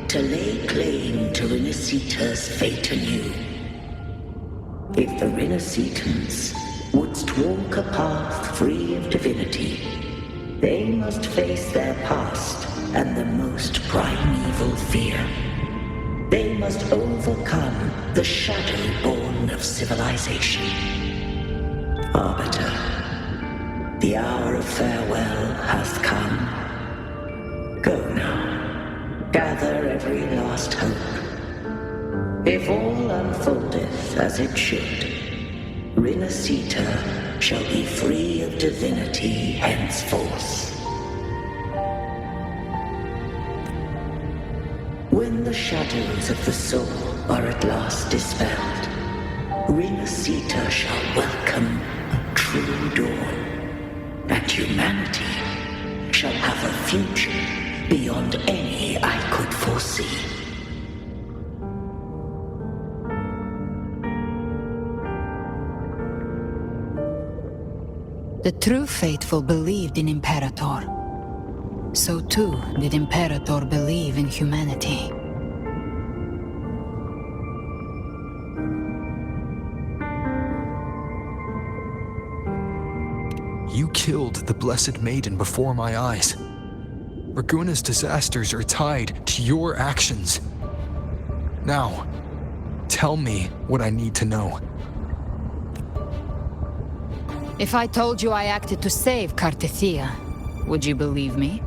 to lay claim to Rinacita's fate anew. If the Rinacitans wouldst walk a path free of divinity, they must face their past and the most primeval fear. They must overcome the shadow born of civilization. Arbiter, the hour of farewell hath come. Go now, gather every last hope. If all unfoldeth as it should, Rinacita shall be free of divinity henceforth. When When the shadows of the soul are at last dispelled, Rinacita shall welcome true dawn, and humanity shall have a future beyond any I could foresee. The true faithful believed in Imperator. So too did Imperator believe in humanity. You killed the Blessed Maiden before my eyes. Raguna's disasters are tied to your actions. Now, tell me what I need to know. If I told you I acted to save Cartethia, would you believe me?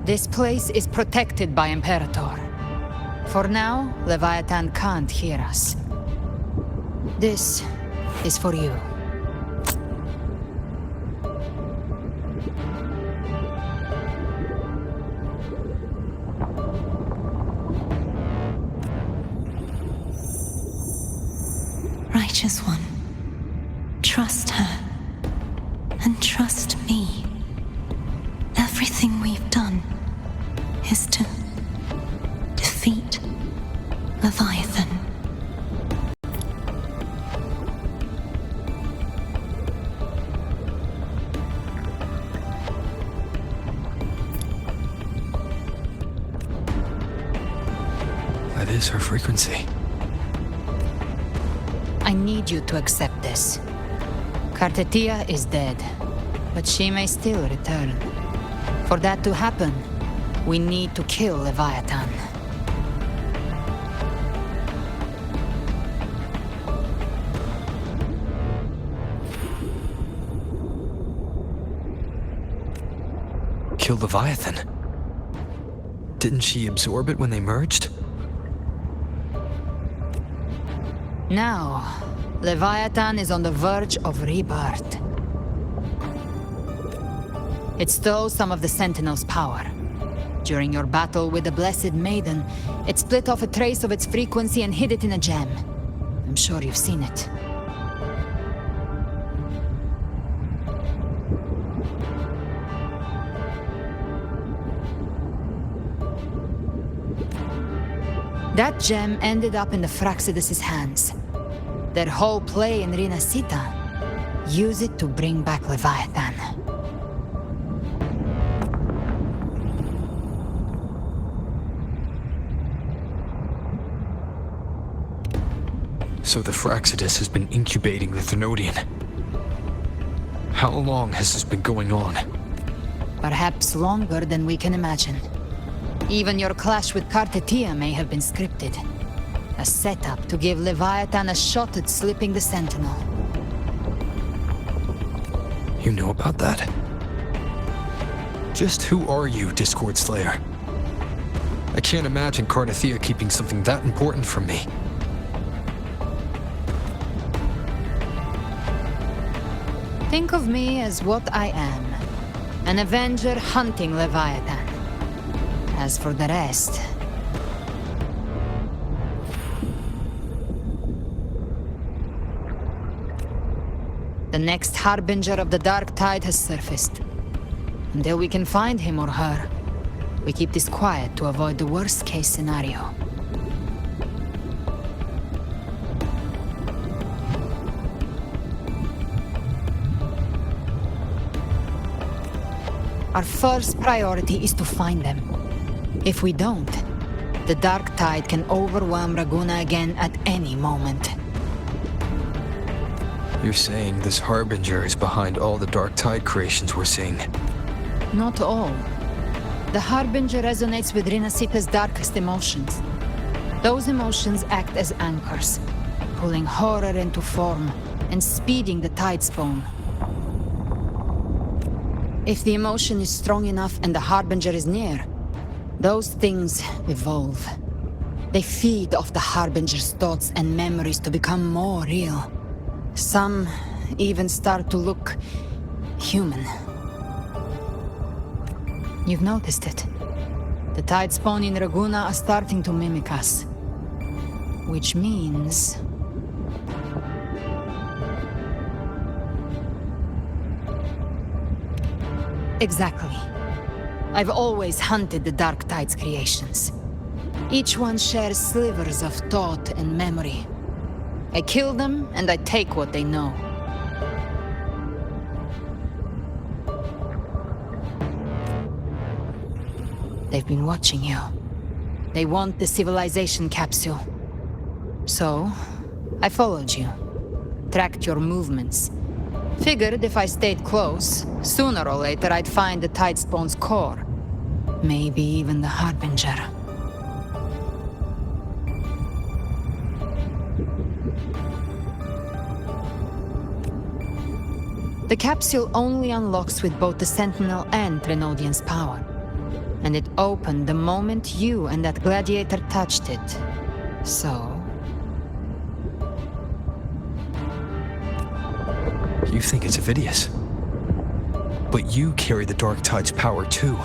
This place is protected by Imperator. For now, Leviathan can't hear us. This is for you. Righteous One, trust her, and trust me. Everything we've done is to defeat Leviathan. That is her frequency. I need you to accept this. Cartethia is dead, but she may still return. For that to happen, we need to kill Leviathan. Kill Leviathan? Didn't she absorb it when they merged? Now, Leviathan is on the verge of rebirth. It stole some of the Sentinel's power. During your battle with the Blessed Maiden, it split off a trace of its frequency and hid it in a gem. I'm sure you've seen it. That gem ended up in the Fraxidus' hands. Their whole play in Rinacita, use it to bring back Leviathan. So the Fraxidus has been incubating the Thenodian. How long has this been going on? Perhaps longer than we can imagine. Even your clash with Cartethia may have been scripted. A setup to give Leviathan a shot at slipping the Sentinel. You know about that? Just who are you, Discord Slayer? I can't imagine Cartethia keeping something that important from me. Think of me as what I am. An Avenger hunting Leviathan. As for the rest... The next Harbinger of the Dark Tide has surfaced. Until we can find him or her, we keep this quiet to avoid the worst-case scenario. Our first priority is to find them. If we don't, the Dark Tide can overwhelm Raguna again at any moment. You're saying this Harbinger is behind all the Dark Tide creations we're seeing? Not all. The Harbinger resonates with Rinacita's darkest emotions. Those emotions act as anchors, pulling horror into form and speeding the Tidespawn. If the emotion is strong enough and the Harbinger is near, those things evolve. They feed off the Harbinger's thoughts and memories to become more real. Some even start to look human. You've noticed it. The tide spawn in Raguna are starting to mimic us. Which means... Exactly. I've always hunted the Dark Tide's creations. Each one shares slivers of thought and memory. I kill them, and I take what they know. They've been watching you. They want the civilization capsule. So, I followed you. Tracked your movements. Figured if I stayed close, sooner or later I'd find the Tidespawn's core. Maybe even the Harbinger. The capsule only unlocks with both the Sentinel and Trinodian's power. And it opened the moment you and that gladiator touched it. So... You think it's Avidius. But you carry the Dark Tide's power too.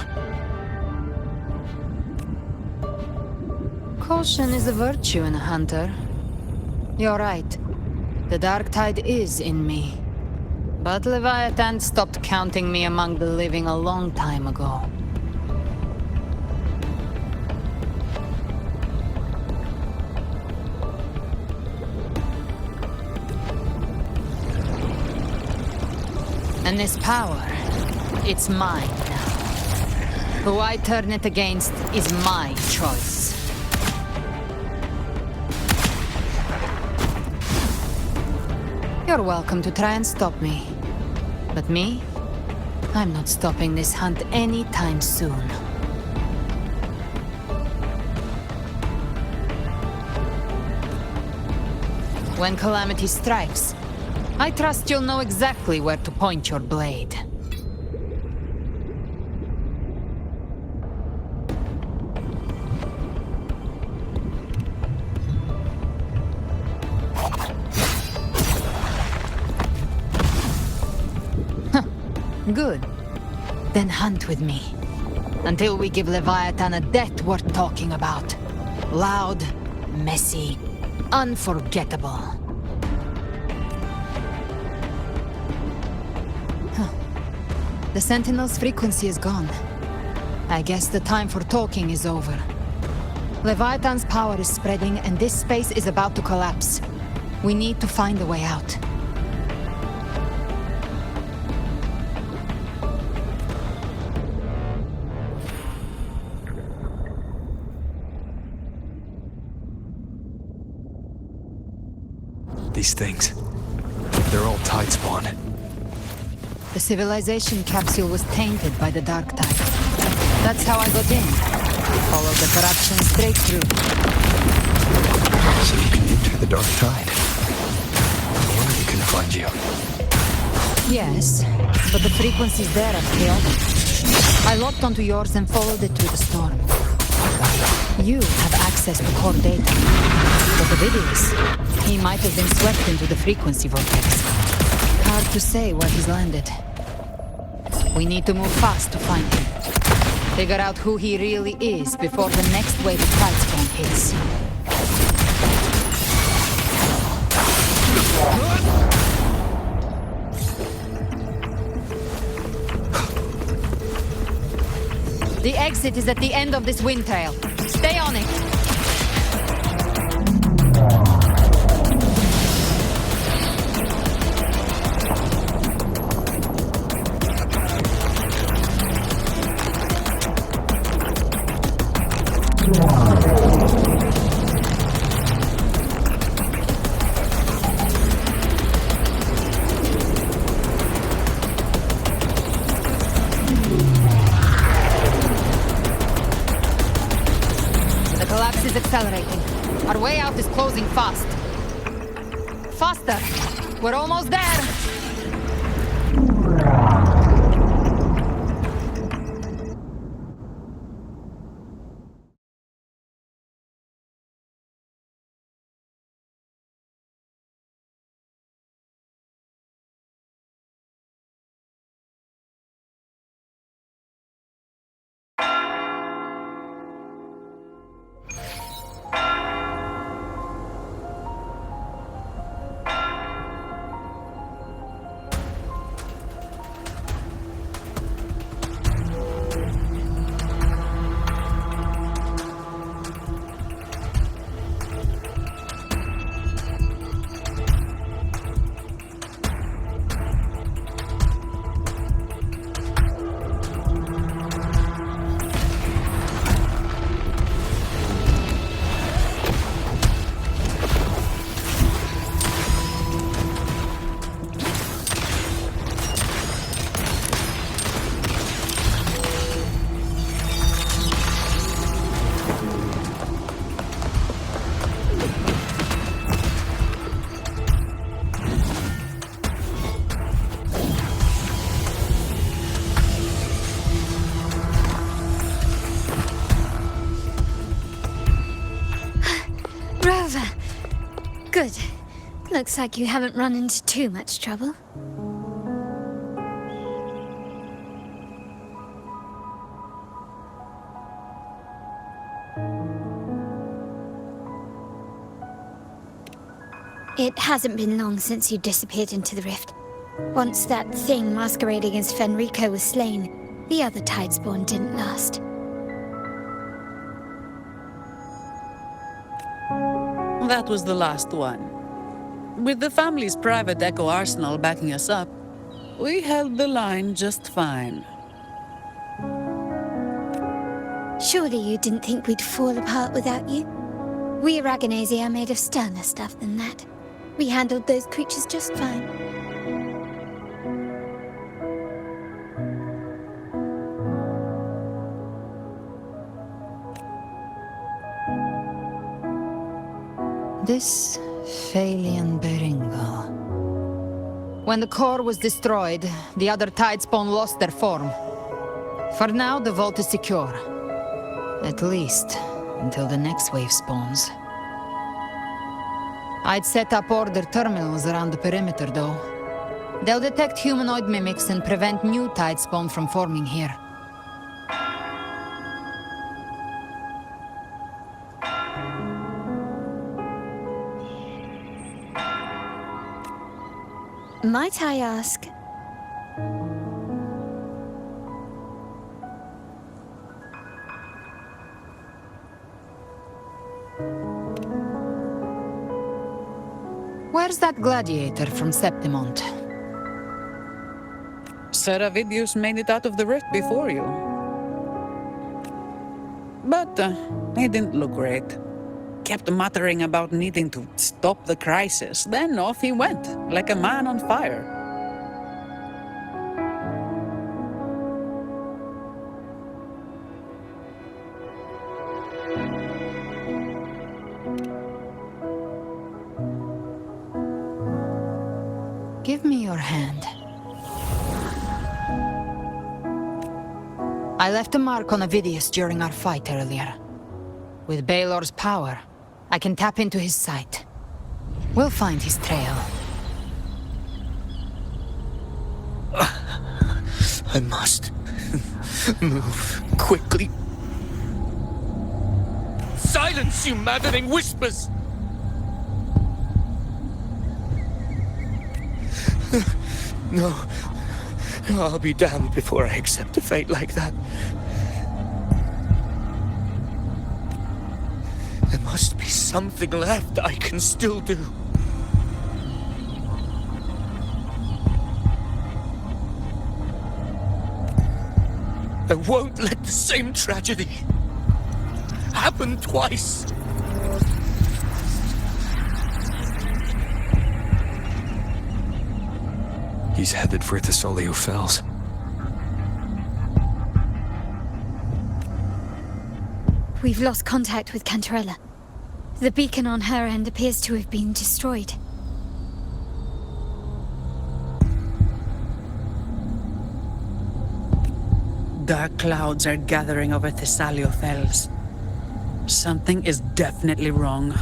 Caution is a virtue in a hunter. You're right. The Dark Tide is in me. But Leviathan stopped counting me among the living a long time ago. And this power, it's mine now. Who I turn it against is my choice. You're welcome to try and stop me. But me? I'm not stopping this hunt anytime soon. When calamity strikes, I trust you'll know exactly where to point your blade. Good. Then hunt with me. Until we give Leviathan a death worth talking about. Loud, messy, unforgettable. The Sentinel's frequency is gone. I guess the time for talking is over. Leviathan's power is spreading, and this space is about to collapse. We need to find a way out. These things, they're all Tidespawn. The civilization capsule was tainted by the Dark Tide. That's how I got in. Followed the corruption straight through. So you can enter the Dark Tide. No wonder we couldn't find you. Yes, but the frequencies there are chaotic. I locked onto yours and followed it through the storm. You have access to core data. But Avidius, he might have been swept into the frequency vortex. Hard to say where he's landed. We need to move fast to find him. Figure out who he really is before the next wave of Tidespawn hits. The exit is at the end of this wind trail. Stay on it. Accelerating. Our way out is closing fast. Faster! We're almost there! Looks like you haven't run into too much trouble. It hasn't been long since you disappeared into the rift. Once that thing masquerading as Fenrico was slain, the other Tidespawn didn't last. That was the last one. With the family's private Echo arsenal backing us up, we held the line just fine. Surely you didn't think we'd fall apart without you? We Aragonese are made of sterner stuff than that. We handled those creatures just fine. This Phalian Beringal. When the core was destroyed, the other Tidespawn lost their form. For now, the vault is secure. At least, until the next wave spawns. I'd set up order terminals around the perimeter, though. They'll detect humanoid mimics and prevent new Tidespawn from forming here. Might I ask? Where's that gladiator from Septimont? Seravidius made it out of the rift before you. But he didn't look great. Kept muttering about needing to stop the crisis. Then off he went, like a man on fire. Give me your hand. I left a mark on Avidius during our fight earlier. With Baelor's power, I can tap into his sight. We'll find his trail. I must move quickly. Silence, you maddening whispers! No. I'll be damned before I accept a fate like that. There must be something left I can still do. I won't let the same tragedy happen twice. He's headed for Thessalio Fells. We've lost contact with Cantarella. The beacon on her end appears to have been destroyed. Dark clouds are gathering over Thessalio Fells. Something is definitely wrong.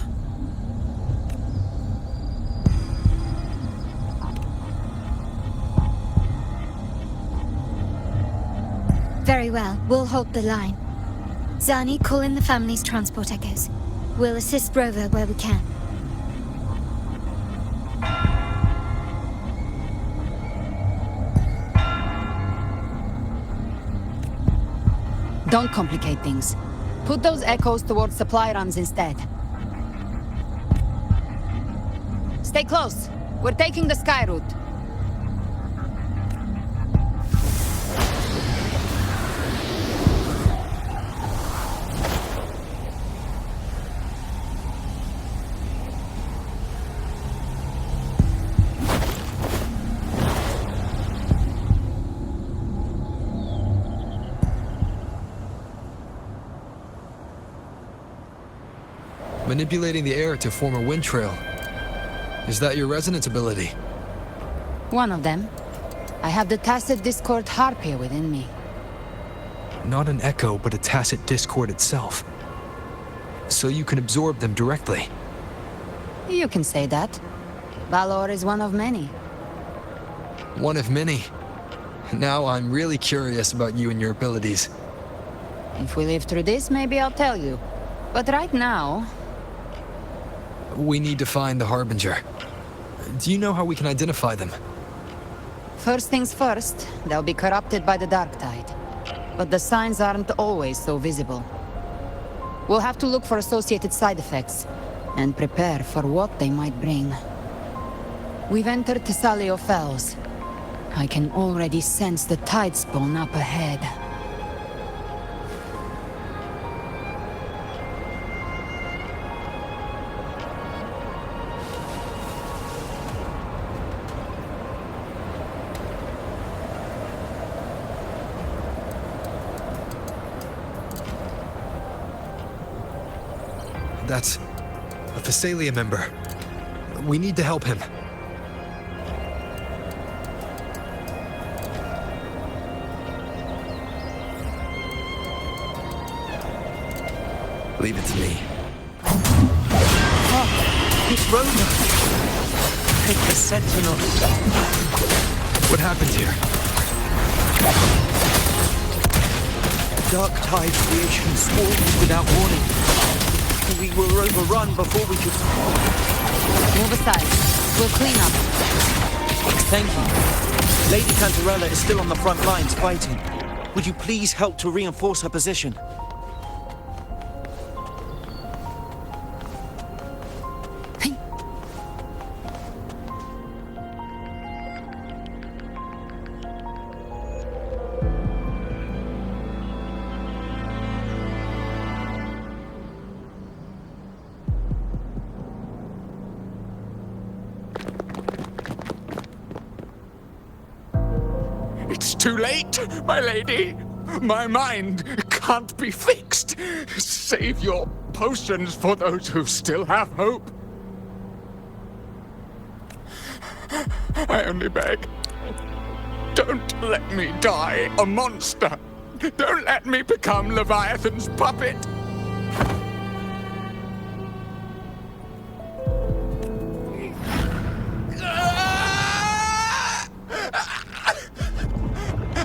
Very well, we'll hold the line. Zani, call in the family's transport echoes. We'll assist Rover where we can. Don't complicate things. Put those echoes towards supply runs instead. Stay close. We're taking the sky route. Manipulating the air to form a wind trail. Is that your resonance ability? One of them. I have the tacit discord harpia within me. Not an echo, but a tacit discord itself. So you can absorb them directly. You can say that. Valor is one of many. One of many. Now I'm really curious about you and your abilities. If we live through this, maybe I'll tell you. But right now... We need to find the Harbinger. Do you know how we can identify them? First things first, they'll be corrupted by the dark tide. But the signs aren't always so visible. We'll have to look for associated side effects, and prepare for what they might bring. We've entered Thessalio Fells. I can already sense the tide spawn up ahead. That's a Thessalia member. We need to help him. Leave it to me. Oh, it's Rhoda. Take the Sentinel. What happened here? Dark tide creation swarmed without warning. We were overrun before we could... Move aside. We'll clean up. Thank you. Lady Cantarella is still on the front lines fighting. Would you please help to reinforce her position? It's too late, my lady. My mind can't be fixed. Save your potions for those who still have hope. I only beg. Don't let me die a monster. Don't let me become Leviathan's puppet.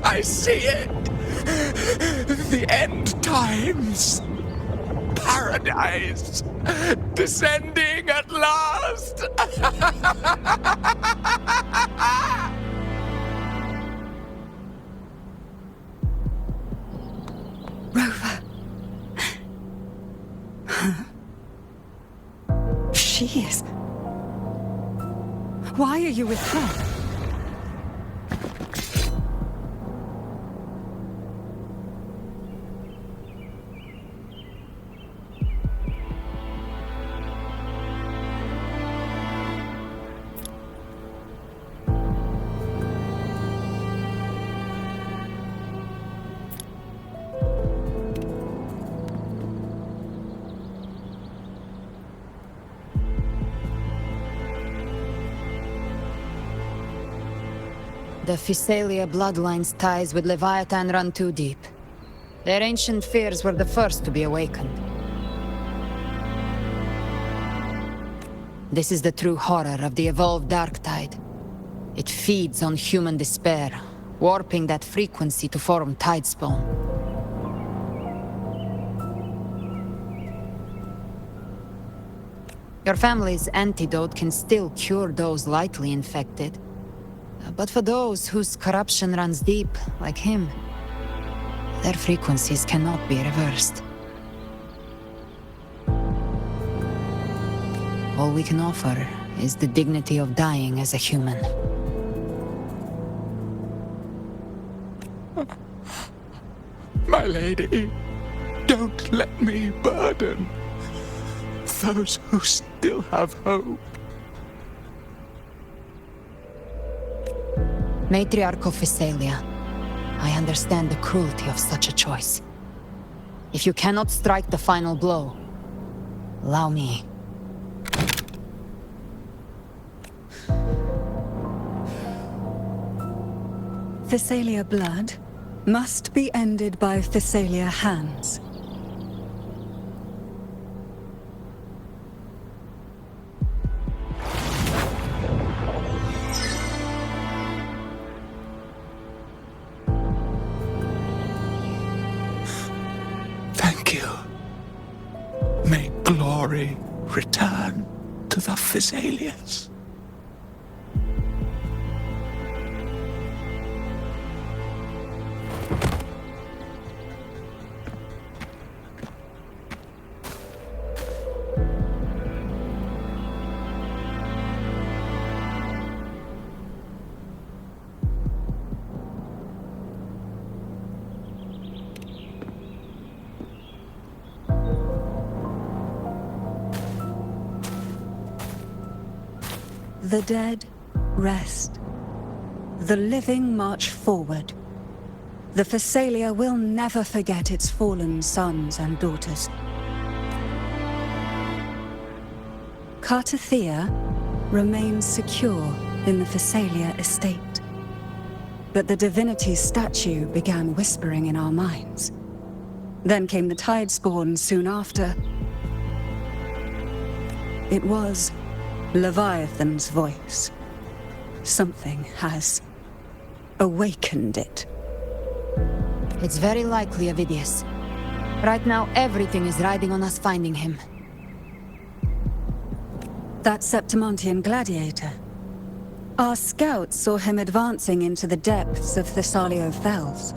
I see it! The end times! Paradise! Descending at last! Rover. Huh? She is... Why are you with her? The Thessalia bloodline's ties with Leviathan run too deep. Their ancient fears were the first to be awakened. This is the true horror of the evolved dark tide. It feeds on human despair, warping that frequency to form tidespawn. Your family's antidote can still cure those lightly infected. But for those whose corruption runs deep, like him, their frequencies cannot be reversed. All we can offer is the dignity of dying as a human. My lady, don't let me burden those who still have hope. Matriarch of Thessalia, I understand the cruelty of such a choice. If you cannot strike the final blow, allow me. Thessalia blood must be ended by Thessalia hands. glory return to the Thessalians. The dead rest. The living march forward. The Thessalia will never forget its fallen sons and daughters. Cartathea remains secure in the Thessalia estate. But the divinity's statue began whispering in our minds. Then came the Tidespawn soon after. It was Leviathan's voice. Something has awakened it. It's very likely, Avidius. Right now, everything is riding on us finding him. That Septimontian gladiator. Our scouts saw him advancing into the depths of Thessalio Fells.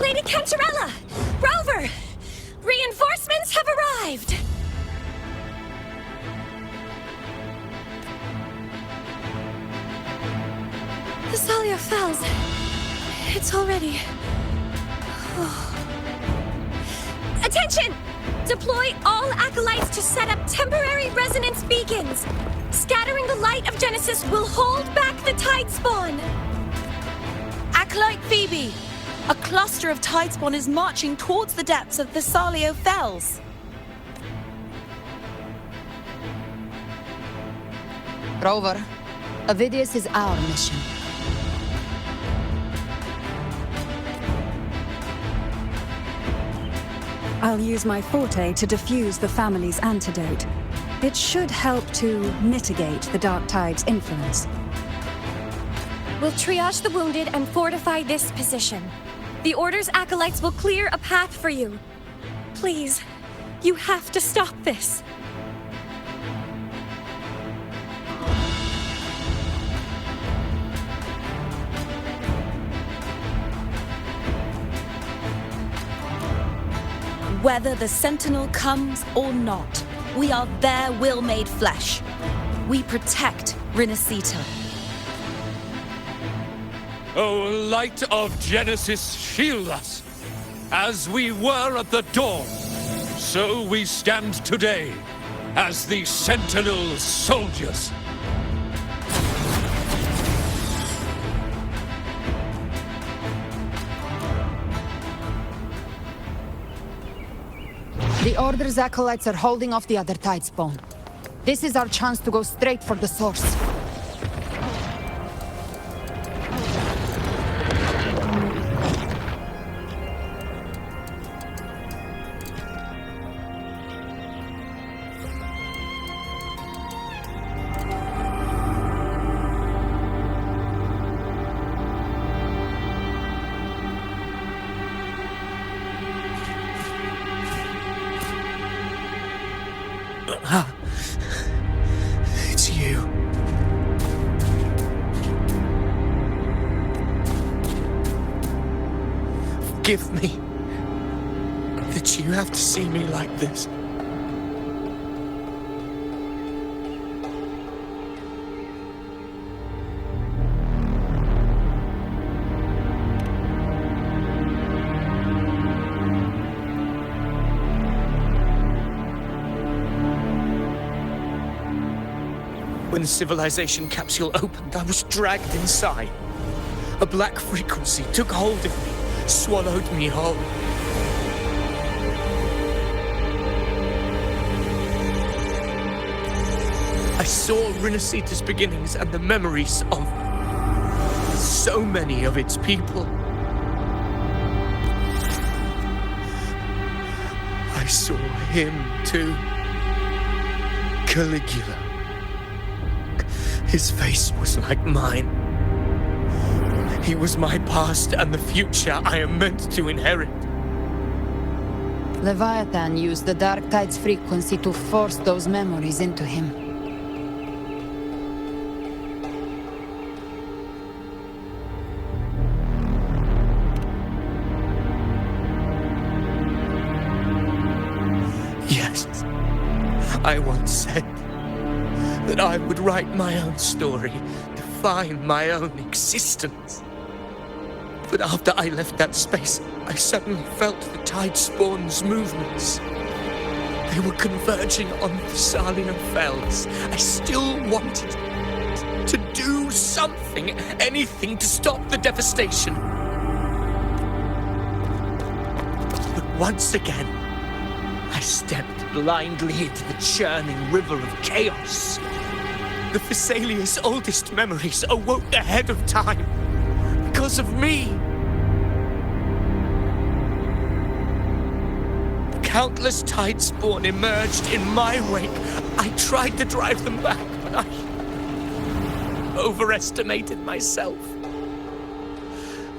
Lady Cantarella! Rover! Reinforcements have arrived! Thessalio Fells. It's already... Attention! Deploy all acolytes to set up temporary resonance beacons. Scattering the light of Genesis will hold back the Tidespawn. Acolyte Phoebe! A cluster of Tidespawn is marching towards the depths of Thessalio Fells. Rover, Avidius is our mission. I'll use my forte to defuse the family's antidote. It should help to mitigate the Dark Tide's influence. We'll triage the wounded and fortify this position. The Order's acolytes will clear a path for you. Please, you have to stop this. Whether the Sentinel comes or not, we are their will made flesh. We protect Rinacita. O light of Genesis, shield us! As we were at the dawn, so we stand today, as the Sentinel soldiers. The Order's acolytes are holding off the other Tidespawn. This is our chance to go straight for the source. It's you. Forgive me that you have to see me like this. When the civilization capsule opened, I was dragged inside. A black frequency took hold of me, swallowed me whole. I saw Rinacita's beginnings and the memories of so many of its people. I saw him too. Caligula. His face was like mine. He was my past and the future I am meant to inherit. Leviathan used the Dark Tide's frequency to force those memories into him. Yes, I once said that I would write my own story, define my own existence. But after I left that space, I suddenly felt the Tidespawn's movements. They were converging on the Thessalia Fells. I still wanted to do something, anything to stop the devastation. But once again, I stepped blindly into the churning river of chaos. The Thessalia's oldest memories awoke ahead of time. Because of me. Countless Tidespawn emerged in my wake. I tried to drive them back, but I overestimated myself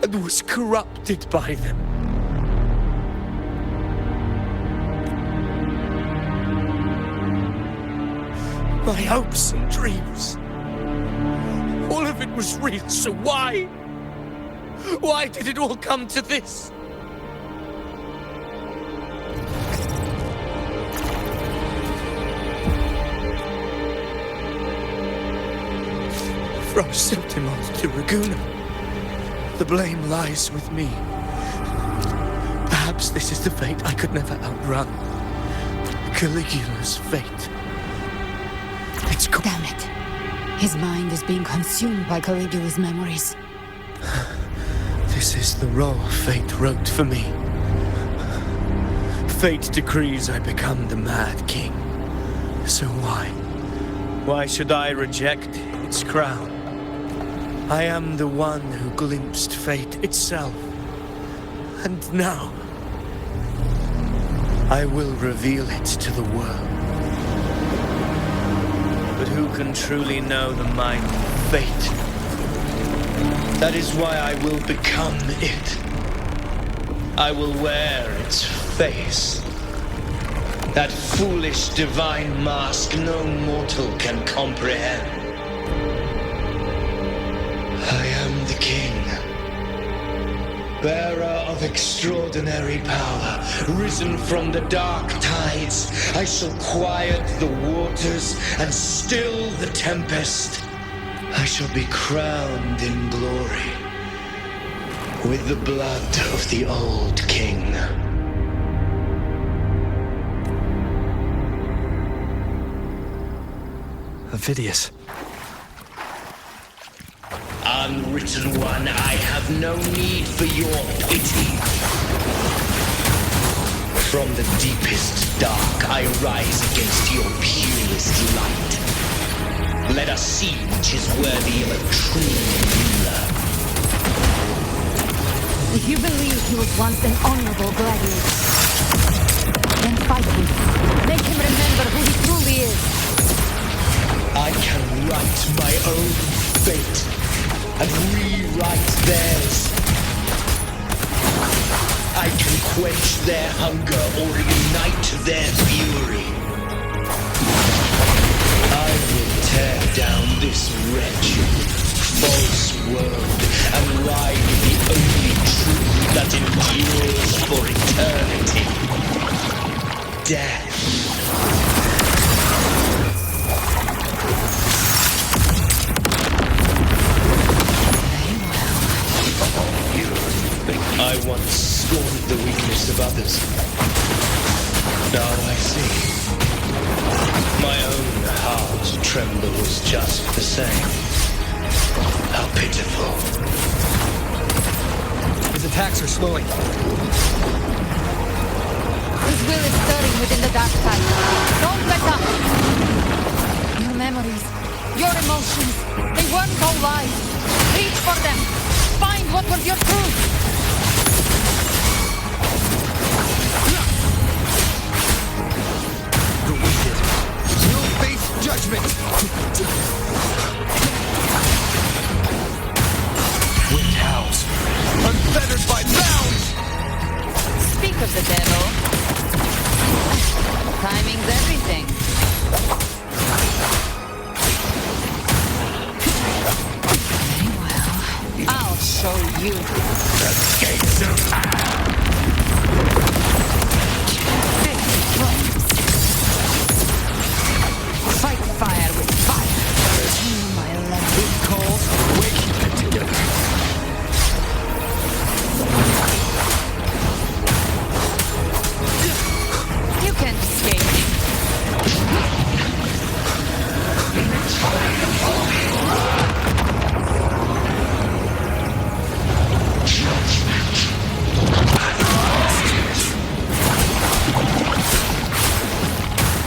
and was corrupted by them. My hopes and dreams, all of it was real, so why? Why did it all come to this? From Septimont to Raguna, the blame lies with me. Perhaps this is the fate I could never outrun. Caligula's fate. Damn it. His mind is being consumed by Caligula's memories. This is the role fate wrote for me. Fate decrees I become the Mad King. So why? Why should I reject its crown? I am the one who glimpsed fate itself. And now, I will reveal it to the world. But who can truly know the mind of fate? That is why I will become it. I will wear its face. That foolish divine mask no mortal can comprehend. I am the king, bearer of extraordinary power, risen from the dark tides. I shall quiet the waters and still the tempest. I shall be crowned in glory with the blood of the old king. Avidius. Unwritten one, I have no need for your pity. From the deepest dark, I rise against your purest light. Let us see which is worthy of a true ruler. If you believe he was once an honorable gladiator, then fight him. Make him remember who he truly is. I can write my own fate and rewrite theirs. I can quench their hunger or ignite their fury. I will tear down this wretched, false world and ride the only truth that endures for eternity. Death. I once scorned the weakness of others. Now I see. My own heart trembles just the same. How pitiful. His attacks are slowing. His will is stirring within the dark tide. Don't let up! Your memories, your emotions, they weren't all lies. Reach for them. Find what was your truth. The wicked will face judgment. Wind howl. Timing's everything. Very well. I'll show you. The gates of hell! Fight fire with fire. My love. Big calls, we're keeping together. You can't escape me.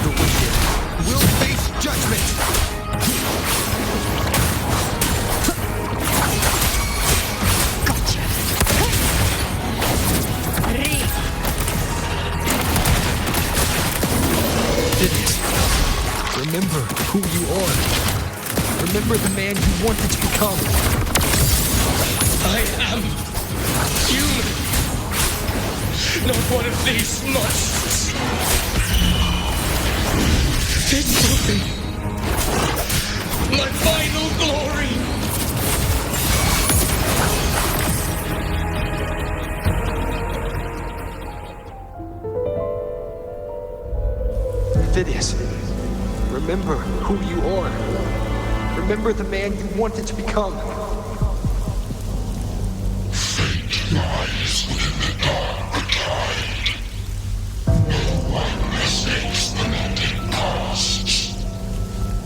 The wicked will face judgment. Remember who you are. Remember the man you wanted to become. I am human, not one of these monsters. It will be my final glory. Phidias, remember who you are. Remember the man you wanted to become. Fate lies within the dark tide. No one mistakes the land it casts.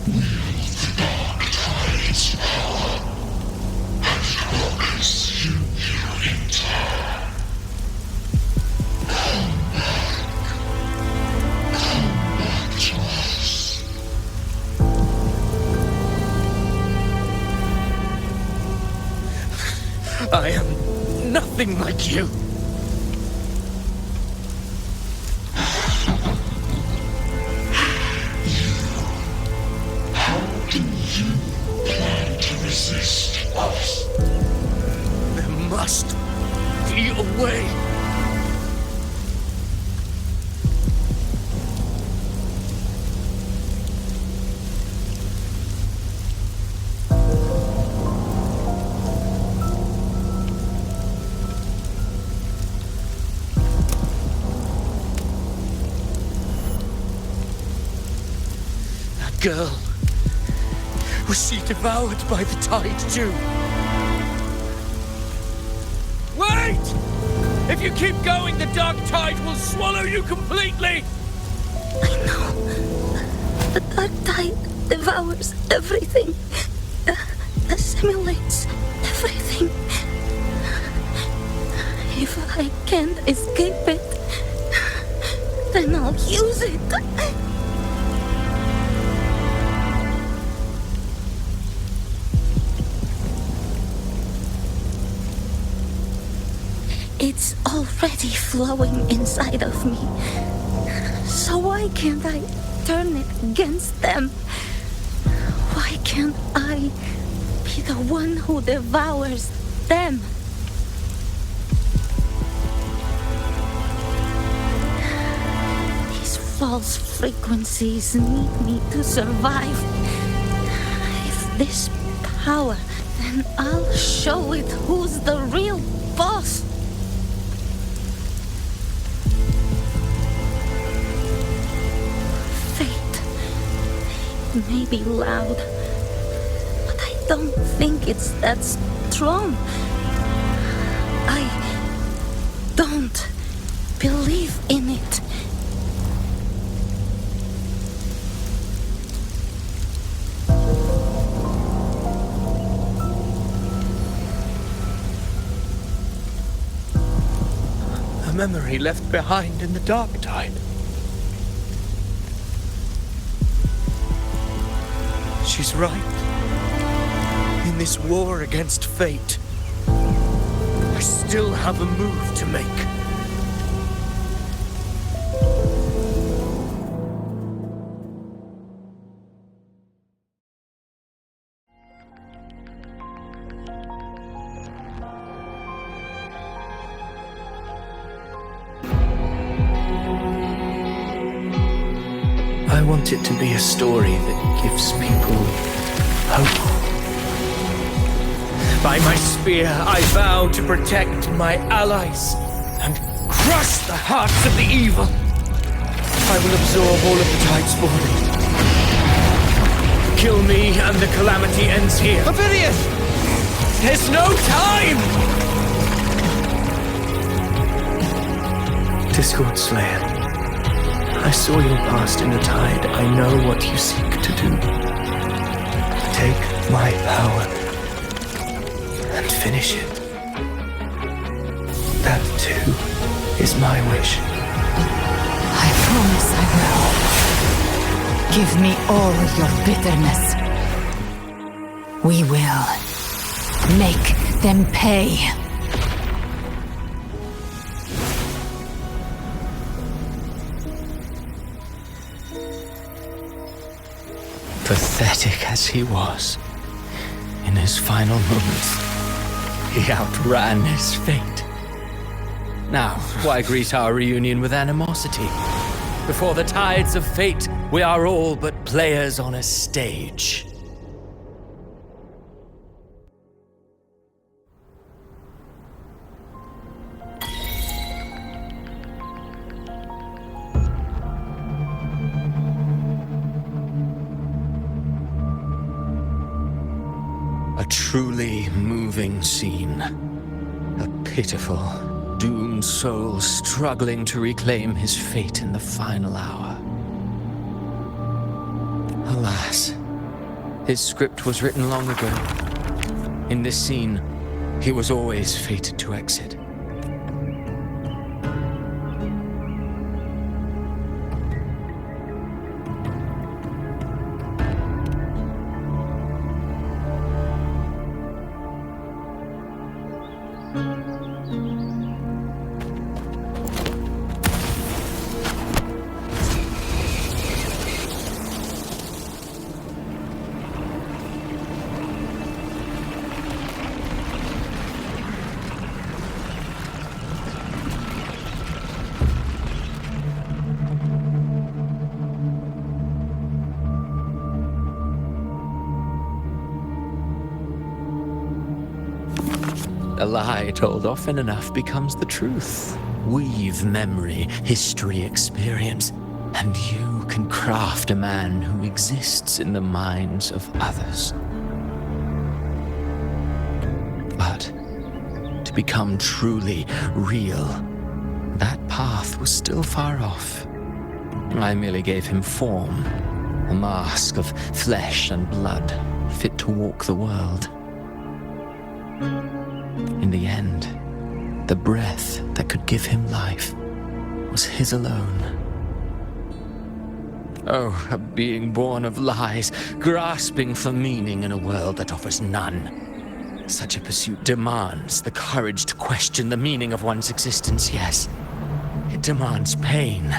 Wield the dark tide's power, and it will consume you in turn. Come back to us. I am nothing like you. How do you plan to resist us? There must be a way. Girl, was she devoured by the tide too? Wait! If you keep going, the dark tide will swallow you completely! I know. The dark tide devours everything. Assimilates everything. If I can't escape it, then I'll use it. It's already flowing inside of me. So why can't I turn it against them? Why can't I be the one who devours them? These false frequencies need me to survive. If this power, then I'll show it who's the real boss. It may be loud, but I don't think it's that strong. I don't believe in it. A memory left behind in the dark tide. She's right. In this war against fate, I still have a move to make. I want it to be a story that gives people hope. By my spear, I vow to protect my allies and crush the hearts of the evil. I will absorb all of the tide's borders. Kill me and the calamity ends here. Ovidius! There's no time! Discord Slayer, I saw your past in the tide. I know what you seek to do. Take my power and finish it. That too is my wish. I promise I will. Give me all your bitterness. We will make them pay. Pathetic as he was, in his final moments, he outran his fate. Now, why greet our reunion with animosity? Before the tides of fate, we are all but players on a stage. A truly moving scene. A pitiful, doomed soul struggling to reclaim his fate in the final hour. Alas, his script was written long ago. In this scene, he was always fated to exit. A lie told often enough becomes the truth. Weave memory, history, experience, and you can craft a man who exists in the minds of others. But to become truly real, that path was still far off. I merely gave him form, a mask of flesh and blood, fit to walk the world. In the end, the breath that could give him life was his alone. Oh, a being born of lies, grasping for meaning in a world that offers none. Such a pursuit demands the courage to question the meaning of one's existence, yes. It demands pain.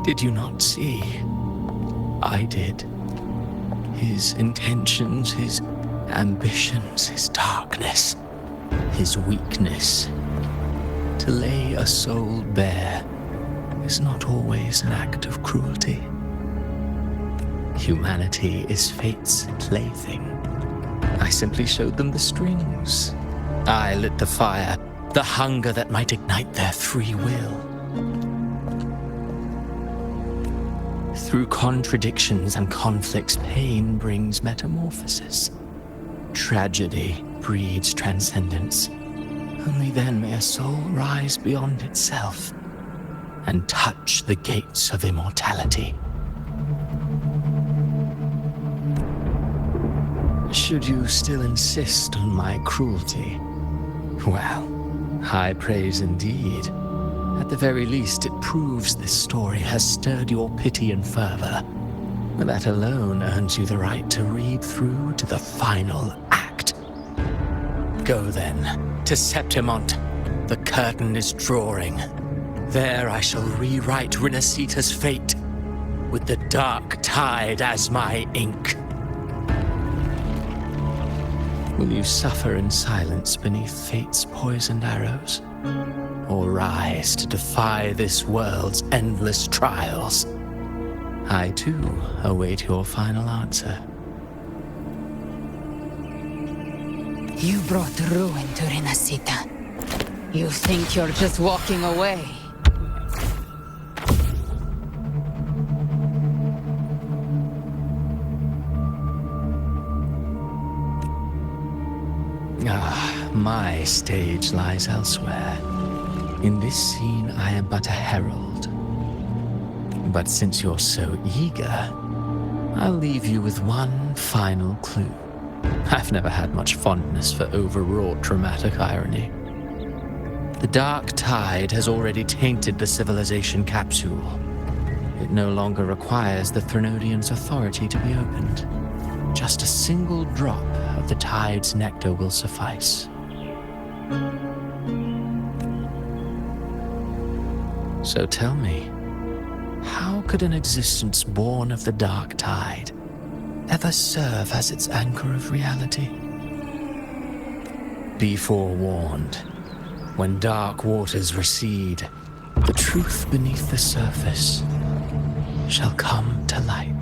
Did you not see? I did. His intentions, his ambitions, his darkness, his weakness. To lay a soul bare is not always an act of cruelty. Humanity is fate's plaything. I simply showed them the strings. I lit the fire, the hunger that might ignite their free will. Through contradictions and conflicts, pain brings metamorphosis. Tragedy breeds transcendence. Only then may a soul rise beyond itself and touch the gates of immortality. Should you still insist on my cruelty? Well, high praise indeed. At the very least, it proves this story has stirred your pity and fervor. That alone earns you the right to read through to the final act. Go then, to Septimont. The curtain is drawing. There I shall rewrite Rinacita's fate, with the dark tide as my ink. Will you suffer in silence beneath fate's poisoned arrows? Or rise to defy this world's endless trials? I, too, await your final answer. You brought ruin to Rinacita. You think you're just walking away? My stage lies elsewhere. In this scene, I am but a herald. But since you're so eager, I'll leave you with one final clue. I've never had much fondness for overwrought dramatic irony. The dark tide has already tainted the civilization capsule. It no longer requires the Threnodians' authority to be opened. Just a single drop of the tide's nectar will suffice. So tell me, how could an existence born of the dark tide ever serve as its anchor of reality? Be forewarned. When dark waters recede, the truth beneath the surface shall come to light.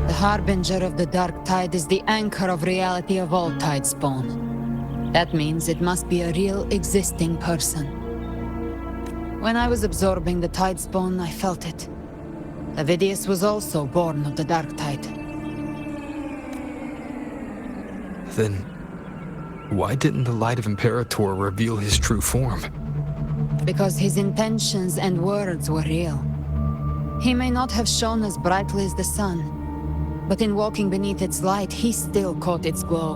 The harbinger of the dark tide is the anchor of reality of all tidespawn. That means it must be a real existing person. When I was absorbing the tidespawn, I felt it. Avidius was also born of the dark tide. Then, why didn't the light of Imperator reveal his true form? Because his intentions and words were real. He may not have shone as brightly as the sun, but in walking beneath its light, he still caught its glow.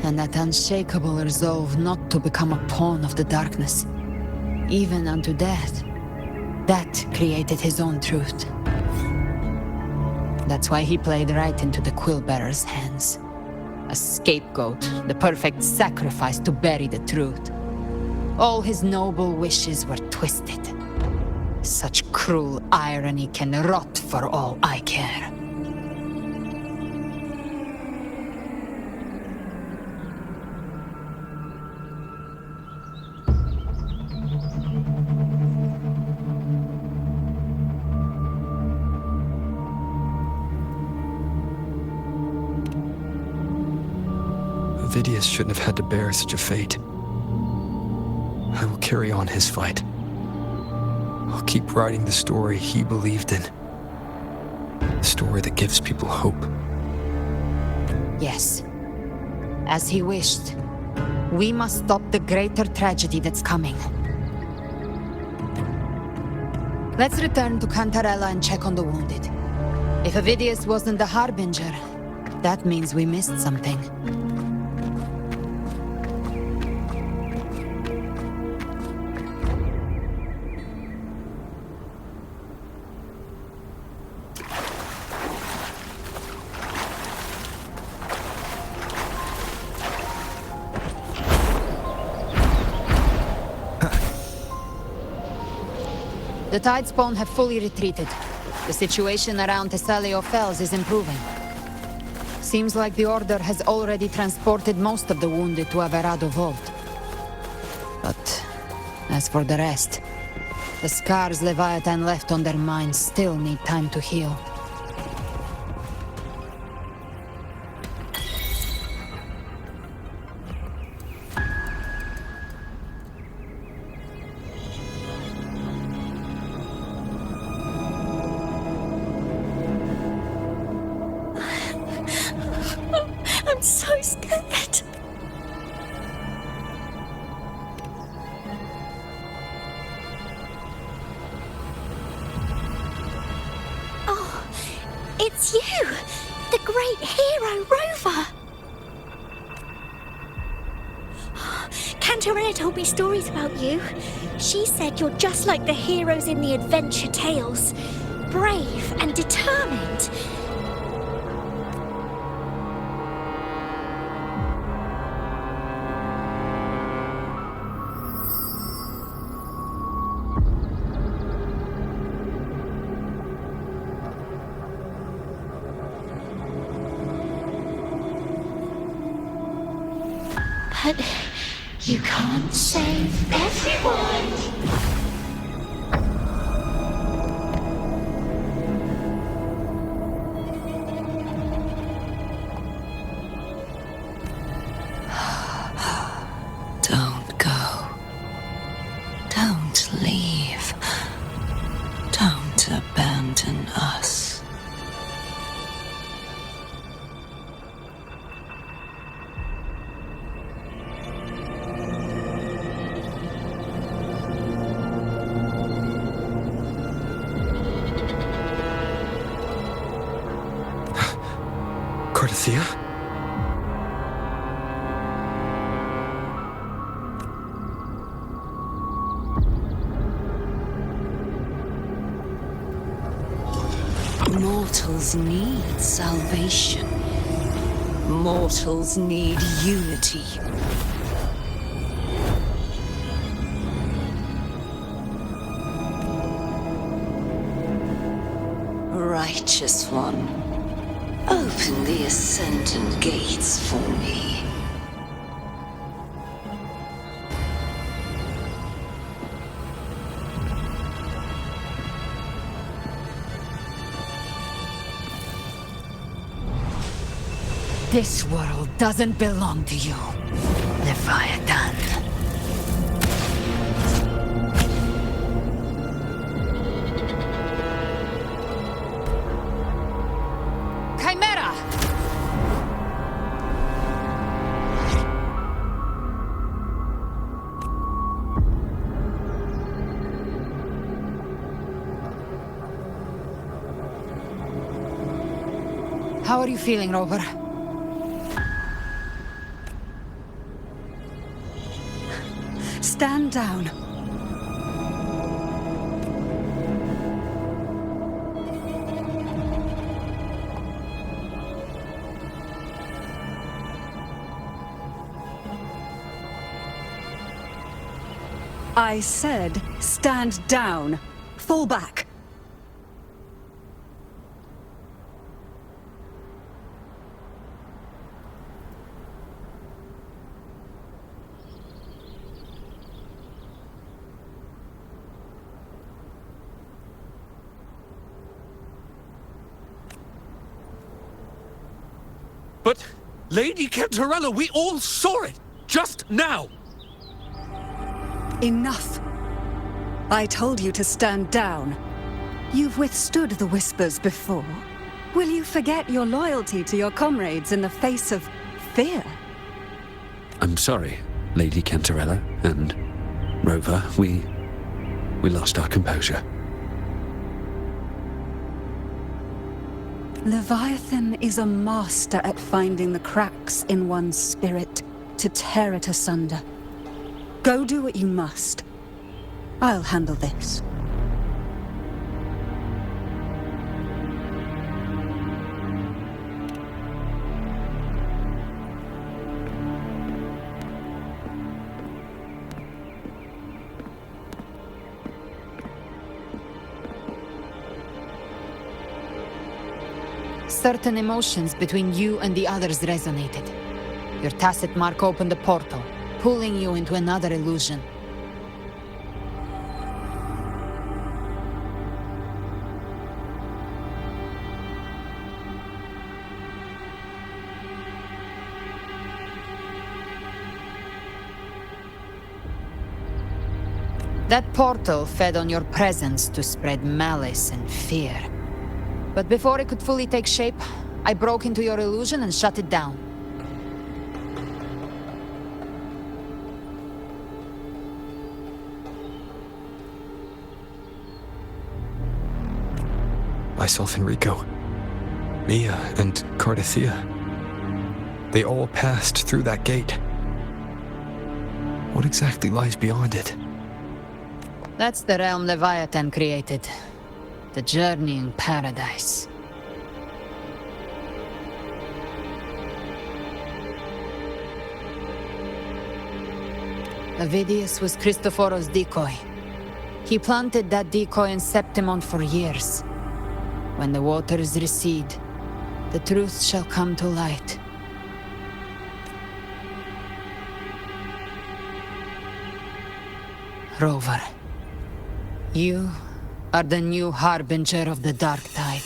And that unshakable resolve not to become a pawn of the darkness, even unto death, that created his own truth. That's why he played right into the Quillbearer's hands. A scapegoat, the perfect sacrifice to bury the truth. All his noble wishes were twisted. Such cruel irony can rot for all I care. Avidius shouldn't have had to bear such a fate. I will carry on his fight. I'll keep writing the story he believed in. The story that gives people hope. Yes. As he wished. We must stop the greater tragedy that's coming. Let's return to Cantarella and check on the wounded. If Avidius wasn't the Harbinger, that means we missed something. The tidespawn have fully retreated. The situation around Thessalio Fells is improving. Seems like the Order has already transported most of the wounded to Averado Vault. But as for the rest, the scars Leviathan left on their minds still need time to heal. I'm so scared. It's you! The great hero, Rover! Cantarella told me stories about you. She said you're just like the heroes in the adventure tales. Brave and determined. But you can't save everyone. Don't go. Don't leave. Don't abandon us. Cardathia? Mortals need salvation. Mortals need unity. Righteous One, open the Ascendant gates for me. This world doesn't belong to you, Leviathan. Chimera! How are you feeling, Rover? Stand down. I said, stand down. Fall back. But, Lady Cantarella, we all saw it! Just now! Enough. I told you to stand down. You've withstood the whispers before. Will you forget your loyalty to your comrades in the face of fear? I'm sorry, Lady Cantarella and Rover. We lost our composure. Leviathan is a master at finding the cracks in one's spirit to tear it asunder. Go do what you must. I'll handle this. Certain emotions between you and the others resonated. Your tacit mark opened a portal, pulling you into another illusion. That portal fed on your presence to spread malice and fear. But before it could fully take shape, I broke into your illusion and shut it down. Myself and Rico. Mia and Cardathia. They all passed through that gate. What exactly lies beyond it? That's the realm Leviathan created. The journeying paradise. Avidius was Christophoros' decoy. He planted that decoy in Septimont for years. When the waters recede, the truth shall come to light. Rover, you are the new harbinger of the dark tide.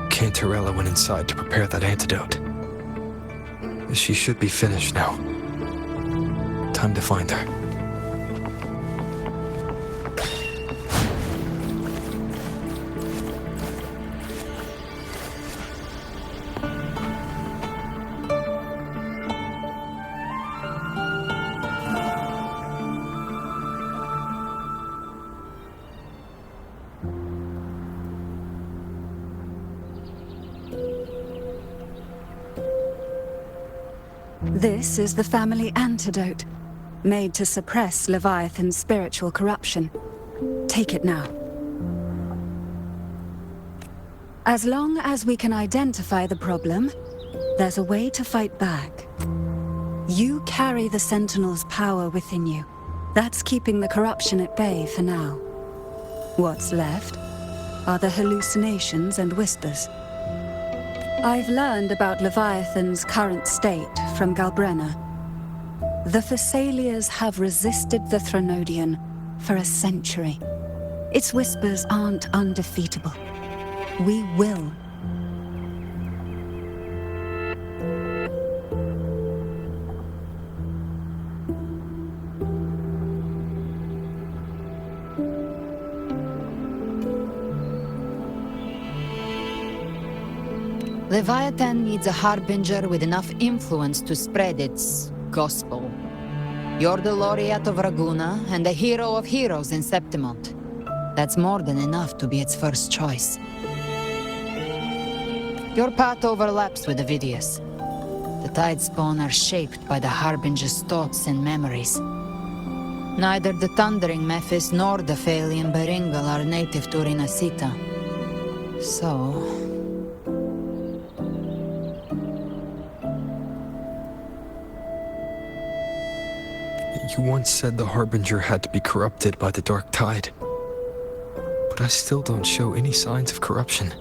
Cantarella went inside to prepare that antidote. She should be finished now. Time to find her. This is the family antidote, made to suppress Leviathan's spiritual corruption. Take it now. As long as we can identify the problem, there's a way to fight back. You carry the Sentinel's power within you. That's keeping the corruption at bay for now. What's left are the hallucinations and whispers. I've learned about Leviathan's current state from Galbrenna. The Thessalias have resisted the Threnodian for a century. Its whispers aren't undefeatable. We will. Leviathan needs a harbinger with enough influence to spread its gospel. You're the laureate of Raguna and the hero of heroes in Septimont. That's more than enough to be its first choice. Your path overlaps with Avidius. The Tidespawn are shaped by the harbinger's thoughts and memories. Neither the Thundering Mephis nor the Phalian Beringal are native to Rinacita. So... You once said the Harbinger had to be corrupted by the Dark Tide. But I still don't show any signs of corruption.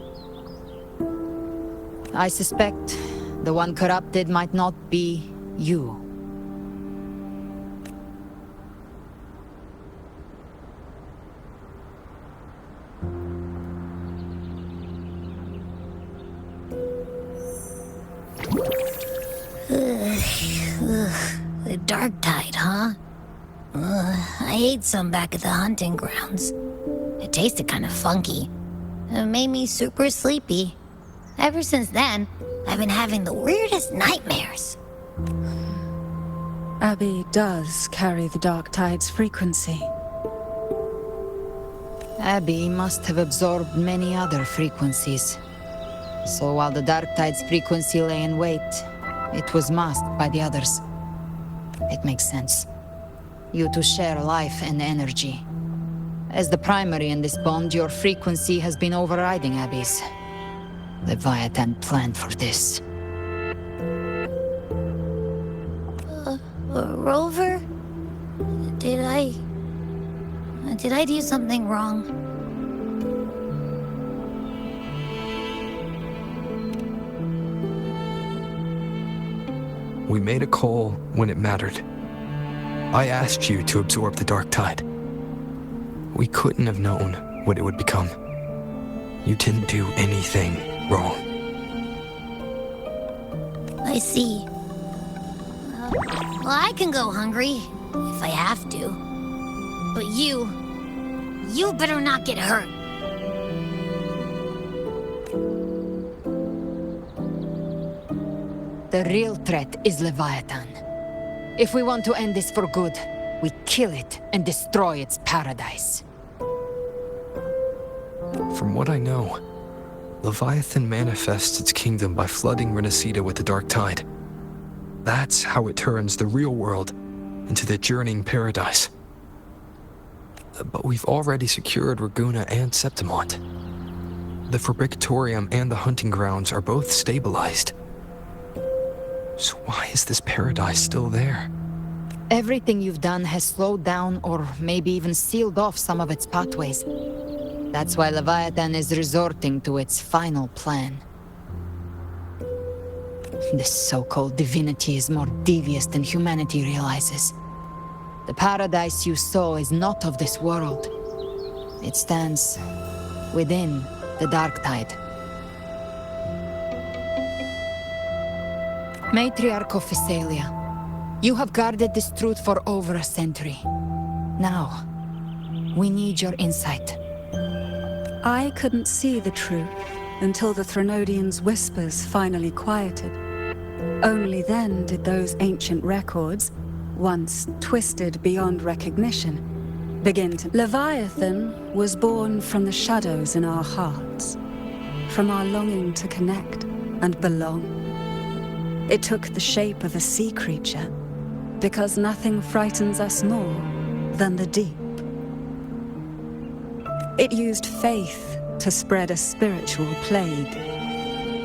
I suspect the one corrupted might not be you. The Dark Tide, huh? I ate some back at the hunting grounds. It tasted kind of funky. It made me super sleepy. Ever since then, I've been having the weirdest nightmares. Abby does carry the Dark Tide's frequency. Abby must have absorbed many other frequencies. So while the Dark Tide's frequency lay in wait, it was masked by the others. It makes sense. You two share life and energy. As the primary in this bond, your frequency has been overriding Abby's. Leviathan planned for this. Rover? Did I Did I do something wrong? We made a call when it mattered. I asked you to absorb the dark tide. We couldn't have known what it would become. You didn't do anything wrong. I see. Well, I can go hungry, if I have to. But you better not get hurt. The real threat is Leviathan. If we want to end this for good, we kill it and destroy its paradise. From what I know, Leviathan manifests its kingdom by flooding Rinacita with the dark tide. That's how it turns the real world into the journeying paradise. But we've already secured Raguena and Septimont. The Fabricatorium and the hunting grounds are both stabilized. So why is this paradise still there? Everything you've done has slowed down or maybe even sealed off some of its pathways. That's why Leviathan is resorting to its final plan. This so-called divinity is more devious than humanity realizes. The paradise you saw is not of this world. It stands within the dark tide. Matriarch of Physalia, you have guarded this truth for over a century. Now, we need your insight. I couldn't see the truth until the Threnodians' whispers finally quieted. Only then did those ancient records, once twisted beyond recognition, begin to... Leviathan was born from the shadows in our hearts, from our longing to connect and belong. It took the shape of a sea creature, because nothing frightens us more than the deep. It used faith to spread a spiritual plague.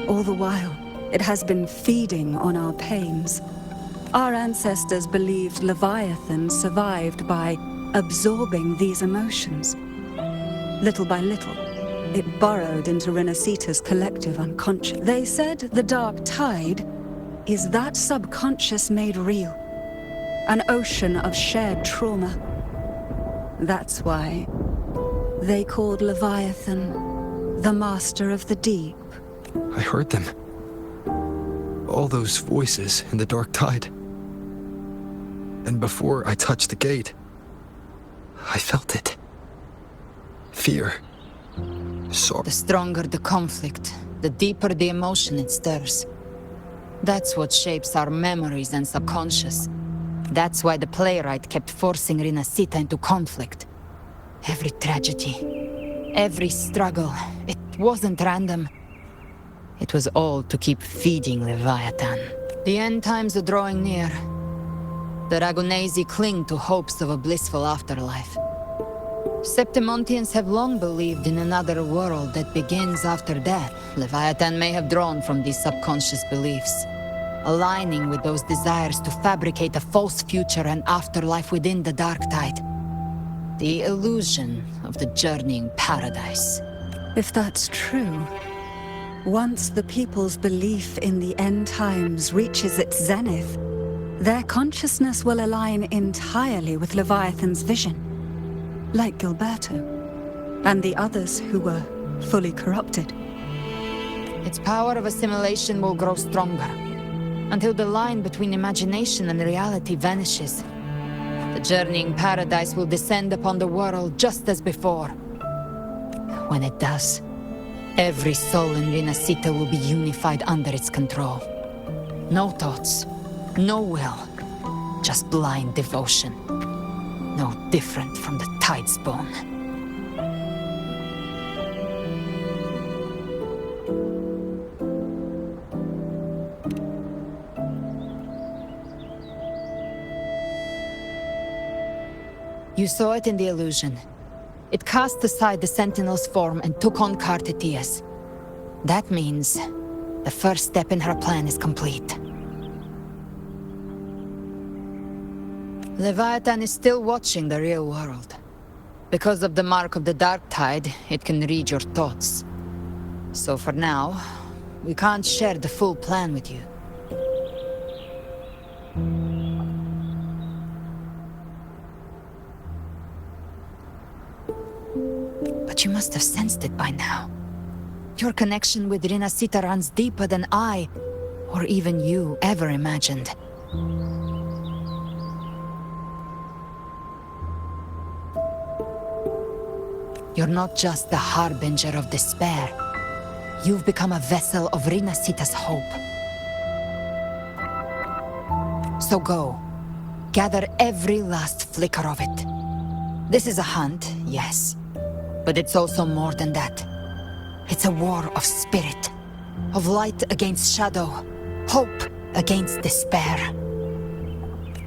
All the while, it has been feeding on our pains. Our ancestors believed Leviathan survived by absorbing these emotions. Little by little, it burrowed into Rinacita's collective unconscious. They said the dark tide is that subconscious made real. An ocean of shared trauma. That's why they called Leviathan the Master of the Deep. I heard them. All those voices in the dark tide. And before I touched the gate, I felt it. Fear. Sorrow. The stronger the conflict, the deeper the emotion it stirs. That's what shapes our memories and subconscious. That's why the playwright kept forcing Rinacita into conflict. Every tragedy, every struggle, it wasn't random. It was all to keep feeding Leviathan. The end times are drawing near. The Ragunesi cling to hopes of a blissful afterlife. Septimontians have long believed in another world that begins after death. Leviathan may have drawn from these subconscious beliefs, aligning with those desires to fabricate a false future and afterlife within the dark tide. The illusion of the journeying paradise. If that's true, once the people's belief in the end times reaches its zenith, their consciousness will align entirely with Leviathan's vision, like Gilberto, and the others who were fully corrupted. Its power of assimilation will grow stronger, until the line between imagination and reality vanishes. The journeying paradise will descend upon the world just as before. When it does, every soul in Rinacita will be unified under its control. No thoughts, no will, just blind devotion. No different from the tide's bone. You saw it in the illusion. It cast aside the Sentinel's form and took on Cartetia's. That means the first step in her plan is complete. Leviathan is still watching the real world. Because of the mark of the Dark Tide, it can read your thoughts. So for now, we can't share the full plan with you. But you must have sensed it by now. Your connection with Rinacita runs deeper than I, or even you, ever imagined. You're not just the harbinger of despair. You've become a vessel of Rinacita's hope. So go. Gather every last flicker of it. This is a hunt, yes. But it's also more than that. It's a war of spirit. Of light against shadow. Hope against despair.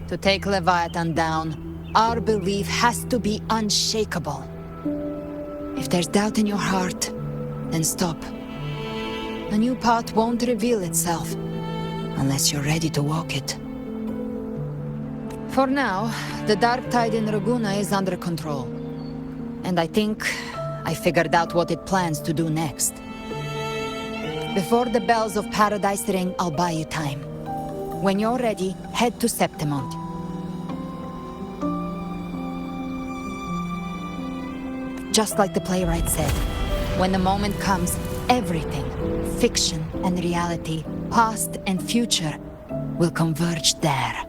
To take Leviathan down, our belief has to be unshakable. If there's doubt in your heart, then stop. A new path won't reveal itself, unless you're ready to walk it. For now, the Dark Tide in Raguna is under control. And I think I figured out what it plans to do next. Before the bells of Paradise ring, I'll buy you time. When you're ready, head to Septimont. Just like the playwright said, when the moment comes, everything, fiction and reality, past and future, will converge there.